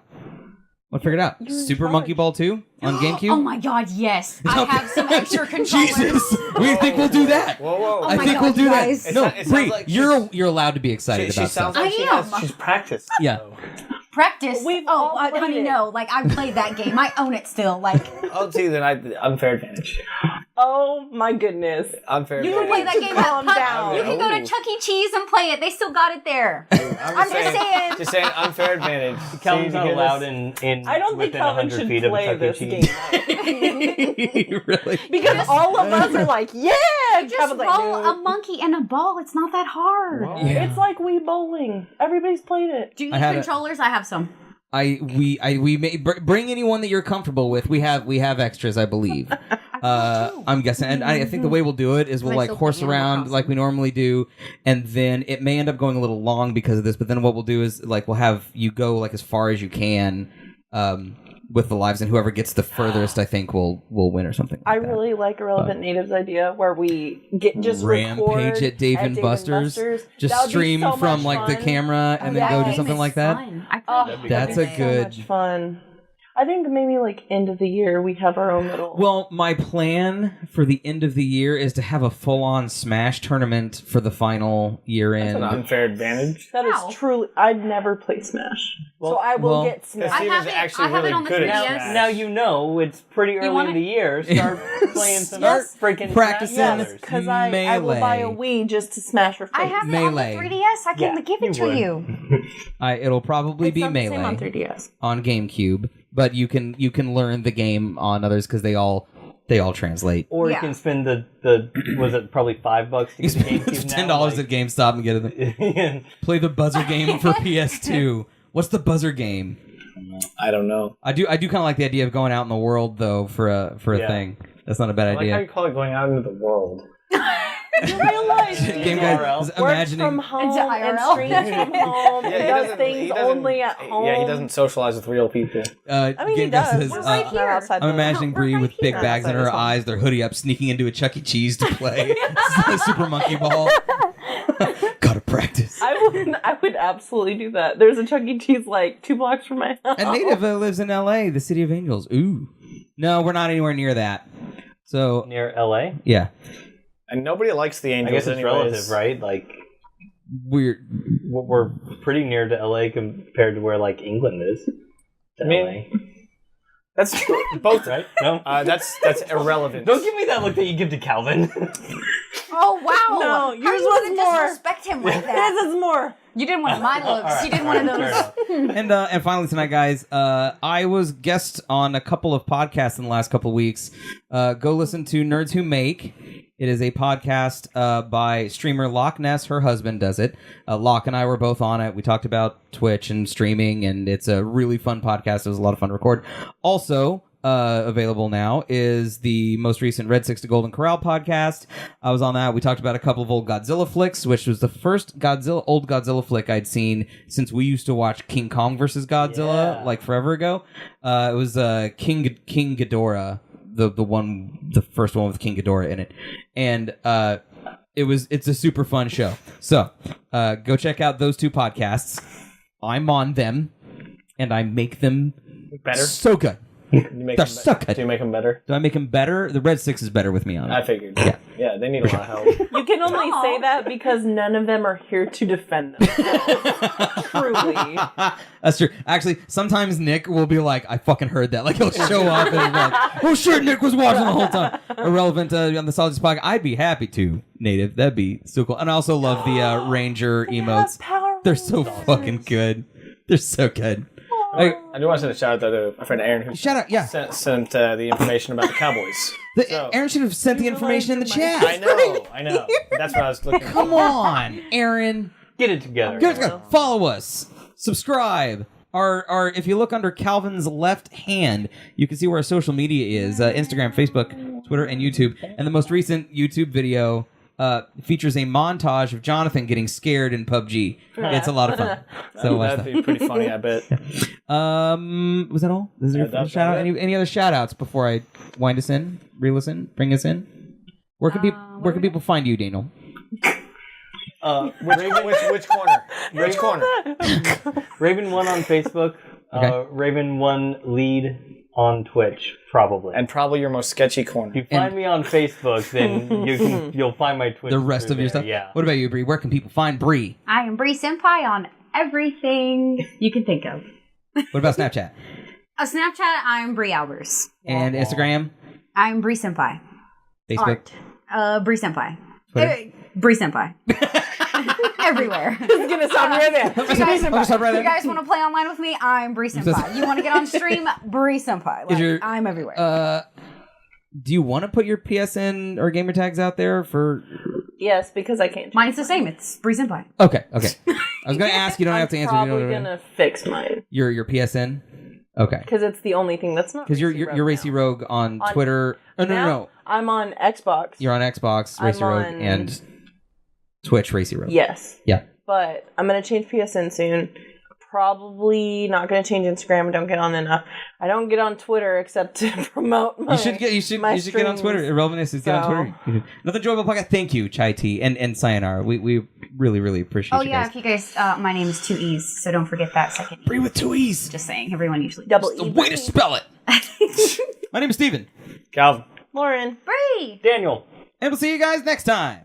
Speaker 1: We'll figure it out. Super Monkey Ball 2 on GameCube.
Speaker 3: Oh my god, yes. I have some extra controllers.
Speaker 1: Jesus. We think we'll do that.
Speaker 4: Whoa.
Speaker 3: Oh
Speaker 1: I
Speaker 3: my
Speaker 1: think
Speaker 3: God,
Speaker 1: we'll do
Speaker 3: guys.
Speaker 1: that. No,
Speaker 4: It sounds
Speaker 1: Bree,
Speaker 4: like
Speaker 1: you're allowed to be excited
Speaker 4: She
Speaker 1: about
Speaker 4: sounds
Speaker 1: stuff.
Speaker 4: like she's practiced.
Speaker 1: Yeah.
Speaker 3: Practice.
Speaker 2: We've all played
Speaker 3: honey,
Speaker 2: it.
Speaker 3: no. Like, I played that game. I own it still. Like,
Speaker 4: Oh, see, then unfair advantage.
Speaker 2: Oh my goodness.
Speaker 4: Unfair
Speaker 2: You
Speaker 3: you can play
Speaker 4: advantage.
Speaker 3: that game
Speaker 2: Calm
Speaker 3: at
Speaker 2: down.
Speaker 3: You can go to Chuck E. Cheese and play it. They still got it there.
Speaker 4: I'm just
Speaker 3: saying.
Speaker 4: Just saying, unfair advantage.
Speaker 5: Calvin's
Speaker 4: See,
Speaker 5: not
Speaker 4: you
Speaker 5: allowed
Speaker 4: hear
Speaker 5: in
Speaker 2: I don't think
Speaker 5: within
Speaker 2: Calvin
Speaker 5: 100
Speaker 2: should
Speaker 5: feet of a
Speaker 2: play
Speaker 5: Chuck E.
Speaker 2: this
Speaker 5: Cheese.
Speaker 2: game.
Speaker 1: Really?
Speaker 2: Because all of us are like, yeah!
Speaker 3: Just
Speaker 2: Calvin's like,
Speaker 3: roll
Speaker 2: no.
Speaker 3: a monkey and a ball. It's not that hard.
Speaker 1: Yeah.
Speaker 2: It's like Wii bowling. Everybody's played it.
Speaker 3: Do you
Speaker 1: I
Speaker 3: need
Speaker 1: had
Speaker 3: controllers? I have some.
Speaker 1: We may bring anyone that you're comfortable with. We have extras, I believe. I'm guessing, and I think the way we'll do it is we'll
Speaker 3: I
Speaker 1: like
Speaker 3: still
Speaker 1: horse
Speaker 3: play Animal
Speaker 1: around
Speaker 3: Crossing.
Speaker 1: like we normally do, and then it may end up going a little long because of this. But then what we'll do is like we'll have you go like as far as you can with the lives, and whoever gets the furthest, I think, will win or something.
Speaker 2: I
Speaker 1: Like that.
Speaker 2: really like Irrelevant Natives idea where we get just
Speaker 1: Rampage
Speaker 2: record
Speaker 1: at Dave and Buster's. Just
Speaker 2: That would be
Speaker 1: stream
Speaker 2: so
Speaker 1: from
Speaker 2: much
Speaker 1: like the
Speaker 2: fun.
Speaker 1: camera and then
Speaker 3: That
Speaker 1: go do
Speaker 3: game
Speaker 1: something
Speaker 3: is
Speaker 1: like that.
Speaker 3: fun. I
Speaker 2: Oh,
Speaker 3: played it
Speaker 1: That's
Speaker 3: the
Speaker 1: a
Speaker 3: other day.
Speaker 1: good-
Speaker 2: So much fun. I think maybe like end of the year we have our own little.
Speaker 1: Well, my plan for the end of the year is to have a full-on Smash tournament for the final year
Speaker 4: That's
Speaker 1: end.
Speaker 4: an unfair advantage.
Speaker 2: that
Speaker 3: Wow.
Speaker 2: is truly. I'd never play Smash, so I will
Speaker 1: well,
Speaker 2: get
Speaker 4: Because
Speaker 2: Smash.
Speaker 3: I
Speaker 4: Steven's
Speaker 3: have it-
Speaker 4: actually
Speaker 3: I have it
Speaker 4: really
Speaker 3: on the
Speaker 4: good
Speaker 3: 3DS.
Speaker 4: at Smash.
Speaker 5: Now you know it's pretty early
Speaker 3: want
Speaker 5: in
Speaker 3: it?
Speaker 5: the year. Start playing some
Speaker 2: Yes.
Speaker 5: freaking
Speaker 1: Practicing.
Speaker 5: Smash
Speaker 2: Yes,
Speaker 5: Brothers.
Speaker 2: because I will buy a
Speaker 1: Melee.
Speaker 2: Wii just to smash her face.
Speaker 3: I have it
Speaker 1: Melee.
Speaker 3: on the 3DS. I can
Speaker 5: Yeah,
Speaker 3: give it
Speaker 5: you
Speaker 3: to
Speaker 5: would.
Speaker 3: you.
Speaker 1: It'll probably
Speaker 2: It's
Speaker 1: be
Speaker 2: not the same on
Speaker 1: Melee
Speaker 2: 3DS.
Speaker 1: on GameCube, but you can learn the game on others because they all translate.
Speaker 5: Or
Speaker 3: Yeah.
Speaker 5: you can spend the was it probably $5 to
Speaker 1: You
Speaker 5: get the
Speaker 1: spend
Speaker 5: GameCube now?
Speaker 1: $10 at GameStop and get it. Play the buzzer game for PS2. What's the buzzer game?
Speaker 4: I don't know.
Speaker 1: I do kind of like the idea of going out in the world though for a
Speaker 5: Yeah.
Speaker 1: thing. That's not a bad
Speaker 4: I like
Speaker 1: idea.
Speaker 4: how you call it going out into the world.
Speaker 2: You realize
Speaker 1: Game
Speaker 5: IRL.
Speaker 1: guy is
Speaker 2: works
Speaker 1: imagining.
Speaker 2: from home
Speaker 3: Into
Speaker 2: and
Speaker 3: IRL.
Speaker 2: streams from home and does things only at home.
Speaker 4: Yeah, he doesn't socialize with real people.
Speaker 2: I mean, he
Speaker 1: Game guy
Speaker 2: does.
Speaker 1: says,
Speaker 2: We're
Speaker 3: right
Speaker 2: not
Speaker 3: here.
Speaker 2: outside
Speaker 1: I'm
Speaker 2: the-
Speaker 1: imagining Bree
Speaker 3: right
Speaker 1: with big
Speaker 3: here.
Speaker 1: bags in
Speaker 2: Outside
Speaker 1: her
Speaker 2: this home.
Speaker 1: eyes, their hoodie up, sneaking into a Chuck E. Cheese to play Super Monkey Ball. Gotta practice.
Speaker 2: I would absolutely do that. There's a Chuck E. Cheese like 2 blocks from my house.
Speaker 1: And Native lives in L.A., the city of angels. Ooh. No, we're not anywhere near that. So,
Speaker 5: Near LA?
Speaker 1: yeah.
Speaker 4: And nobody likes the
Speaker 5: I
Speaker 4: Angels
Speaker 5: guess it's
Speaker 4: anyways.
Speaker 5: relative, right? Like
Speaker 1: We're
Speaker 5: we're pretty near to LA compared to where like England is. To
Speaker 4: I mean,
Speaker 5: LA.
Speaker 4: That's both.
Speaker 5: Right? No?
Speaker 4: That's irrelevant.
Speaker 5: Don't give me that look that you give to Calvin.
Speaker 3: Oh wow!
Speaker 2: No,
Speaker 3: How
Speaker 2: yours
Speaker 3: you
Speaker 2: was
Speaker 3: gonna
Speaker 2: more.
Speaker 3: disrespect him like that.
Speaker 2: This is more.
Speaker 3: You did one of my looks.
Speaker 5: All right,
Speaker 3: You did
Speaker 5: all
Speaker 3: one of
Speaker 5: right,
Speaker 3: those.
Speaker 5: fair enough.
Speaker 1: and finally tonight, guys, I was guest on a couple of podcasts in the last couple of weeks. Go listen to Nerds Who Make. It is a podcast by streamer Loch Ness. Her husband does it. Loch and I were both on it. We talked about Twitch and streaming, and it's a really fun podcast. It was a lot of fun to record. Also, available now is the most recent Red 6 to Golden Corral podcast. I was on that. We talked about a couple of old Godzilla flicks, which was the first old Godzilla flick I'd seen since we used to watch King Kong versus Godzilla like forever ago. It was King Ghidorah, the first one with King Ghidorah in it, and it's a super fun show. So go check out those 2 podcasts. I'm on them, and I make them
Speaker 4: Better.
Speaker 1: so good.
Speaker 4: You make
Speaker 1: They're
Speaker 4: them
Speaker 1: so
Speaker 4: be-
Speaker 1: good.
Speaker 4: Do you make them better?
Speaker 1: Do I make them better? The Red 6 is better with me on
Speaker 4: I
Speaker 1: it.
Speaker 4: figured.
Speaker 1: Yeah.
Speaker 4: Yeah, they need a lot of help.
Speaker 2: You can only say that because none of them are here to defend them. Truly.
Speaker 1: That's true. Actually, sometimes Nick will be like, I fucking heard that. Like, he'll show up and be like, oh shit, Nick was watching the whole time. Irrelevant on the Solid Podcast. I'd be happy to, Native. That'd be so cool. And I also love the Ranger emotes.
Speaker 2: Power
Speaker 1: They're so
Speaker 2: Rangers.
Speaker 1: fucking good. They're so good. Hey,
Speaker 4: I do want to send a shout out to my friend Aaron who
Speaker 1: shout out, yeah.
Speaker 4: sent the information about the Cowboys. So-
Speaker 1: Aaron should have sent the information in the chat.
Speaker 4: I know. That's what I was looking for.
Speaker 1: Come on, Aaron.
Speaker 5: Get it together.
Speaker 1: Follow us. Subscribe. Our if you look under Calvin's left hand, you can see where our social media is: Instagram, Facebook, Twitter, and YouTube. And the most recent YouTube video features a montage of Jonathan getting scared in PUBG. It's a lot of fun. So watch
Speaker 4: That'd be pretty funny, I bet.
Speaker 1: Was that all? Is there a shout out? Any other shout outs before I wind us in, reel us in, bring us in? Where can people find you, Daniel?
Speaker 4: Which corner? Which corner?
Speaker 5: Raven1 on Facebook.
Speaker 1: Okay.
Speaker 5: Raven1 lead on Twitch, probably.
Speaker 4: And probably your most sketchy corner.
Speaker 5: If you find me on Facebook, then you'll find my Twitch.
Speaker 1: The rest of your stuff?
Speaker 5: Yeah.
Speaker 1: What about you, Bree? Where can people find Bree?
Speaker 3: I am Bree Senpai on everything you can think of.
Speaker 1: What about Snapchat?
Speaker 3: Snapchat, I'm Bree Albers.
Speaker 1: And Instagram?
Speaker 3: I'm Bree Senpai.
Speaker 1: Facebook?
Speaker 3: Bree Senpai.
Speaker 1: Twitter?
Speaker 3: Bree Senpai. Everywhere.
Speaker 2: It's gonna stop right there.
Speaker 3: You guys want to play online with me? I'm Bree Senpai. You want to get on stream? Bree Senpai. Like, I'm everywhere.
Speaker 1: Do you want to put your PSN or gamer tags out there for?
Speaker 2: Yes, because I can't.
Speaker 3: Mine's the same. It's Bree Senpai.
Speaker 1: Okay. I was going to ask. You don't have to answer.
Speaker 2: I'm probably gonna fix mine.
Speaker 1: Your PSN. Okay.
Speaker 2: Because it's the only thing that's not.
Speaker 1: Because you're Racy Rogue on Twitter. Oh no.
Speaker 2: I'm on Xbox.
Speaker 1: You're on Xbox, Racy Rogue, and Twitch, Racy Rogue.
Speaker 2: Yes.
Speaker 1: Yeah.
Speaker 2: But I'm gonna change PSN soon. Probably not gonna change Instagram. I don't get on enough. I don't get on Twitter except to promote my. You should get on Twitter.
Speaker 1: Irrelevantness is get on Twitter. Another enjoyable podcast. Thank you, Chai Tea and Sayonara. We really, really appreciate you guys.
Speaker 3: If you guys, my name is 2 E's, so don't forget that second E.
Speaker 1: Bree with 2 E's.
Speaker 3: Just saying, everyone usually
Speaker 2: double
Speaker 3: does.
Speaker 2: E.
Speaker 1: The way to spell it. My name is Steven.
Speaker 4: Calvin.
Speaker 2: Lauren.
Speaker 3: Bree.
Speaker 5: Daniel.
Speaker 1: And we'll see you guys next time.